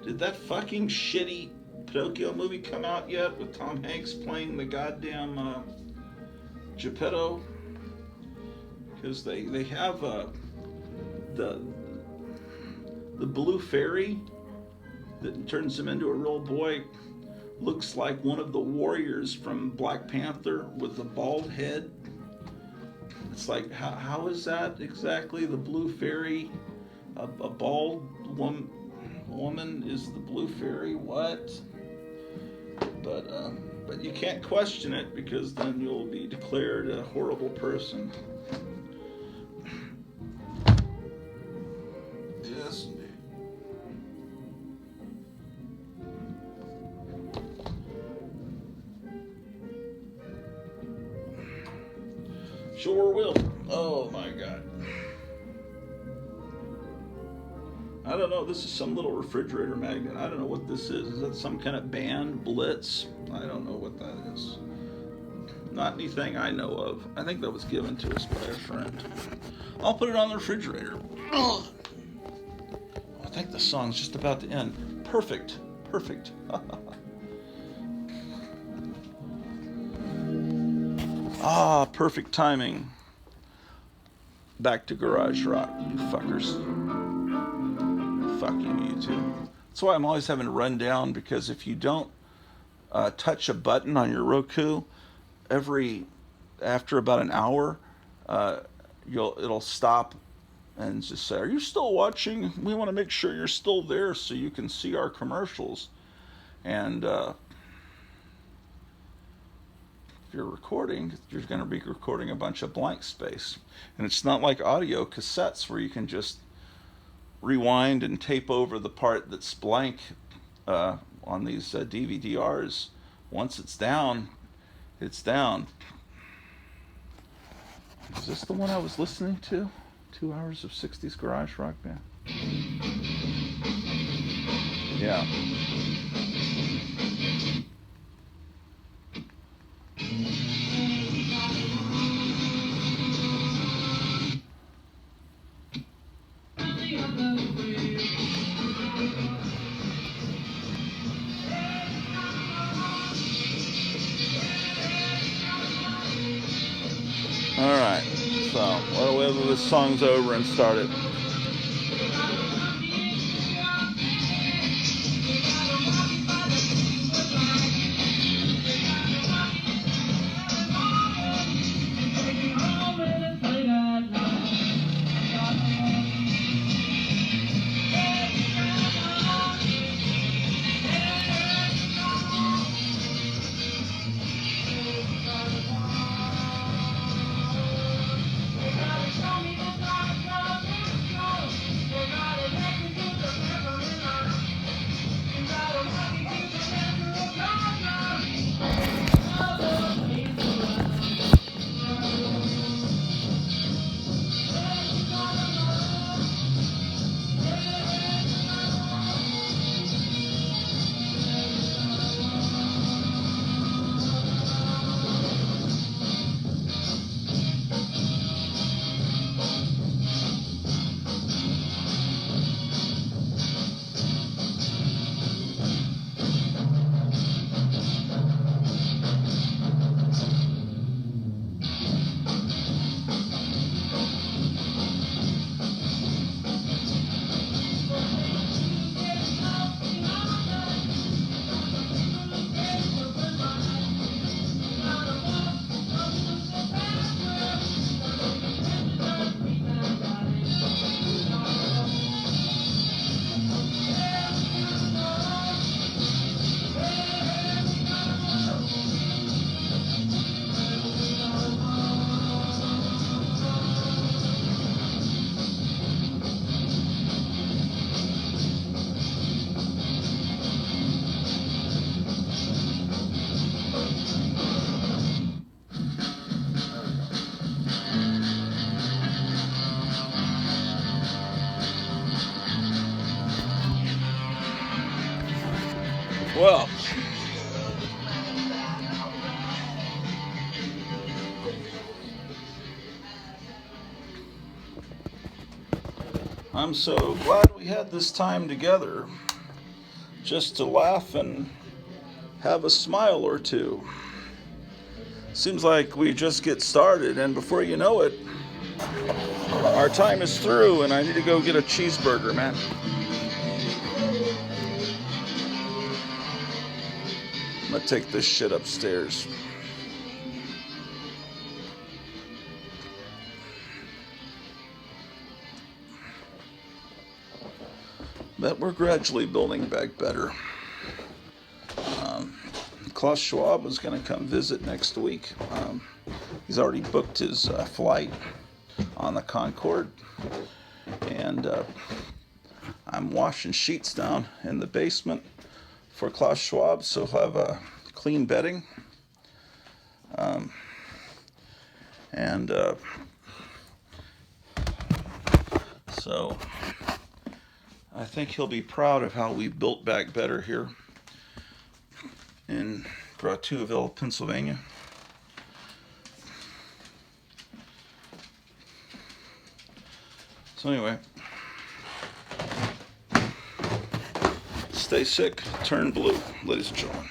Did that fucking shitty Pinocchio movie come out yet with Tom Hanks playing the goddamn Geppetto? Because they have the blue fairy that turns him into a real boy. Looks like one of the warriors from Black Panther with the bald head. It's like, how is that exactly the blue fairy? A bald woman is the blue fairy? What? But But you can't question it because then you'll be declared a horrible person. Yes, indeed. Sure will. Oh my God. I don't know. This is some little refrigerator magnet. I don't know what this is. Is that some kind of band blitz? I don't know what that is. Not anything I know of. I think that was given to us by a friend. I'll put it on the refrigerator. Ugh. I think the song's just about to end. Perfect. Perfect. Ah, perfect timing. Back to Garage Rock, you fuckers. Fuck you, YouTube. That's why I'm always having to run down, because if you don't touch a button on your Roku, after about an hour, it'll stop and just say, "Are you still watching? We want to make sure you're still there so you can see our commercials." And if you're recording, you're going to be recording a bunch of blank space. And it's not like audio cassettes where you can just rewind and tape over the part that's blank on these DVD-Rs. Once it's down, it's down. Is this the one I was listening to? 2 hours of 60s garage rock band? Yeah. Alright, so whether this song's over and start it. Well, I'm so glad we had this time together just to laugh and have a smile or two. Seems like we just get started, and before you know it, our time is through, and I need to go get a cheeseburger, man. I'm gonna take this shit upstairs. But we're gradually building back better. Klaus Schwab was going to come visit next week. He's already booked his flight on the Concorde, and I'm washing sheets down in the basement for Klaus Schwab, so he'll have clean bedding. So I think he'll be proud of how we built back better here in Grotuville, Pennsylvania. So anyway, stay sick, turn blue, ladies and gentlemen.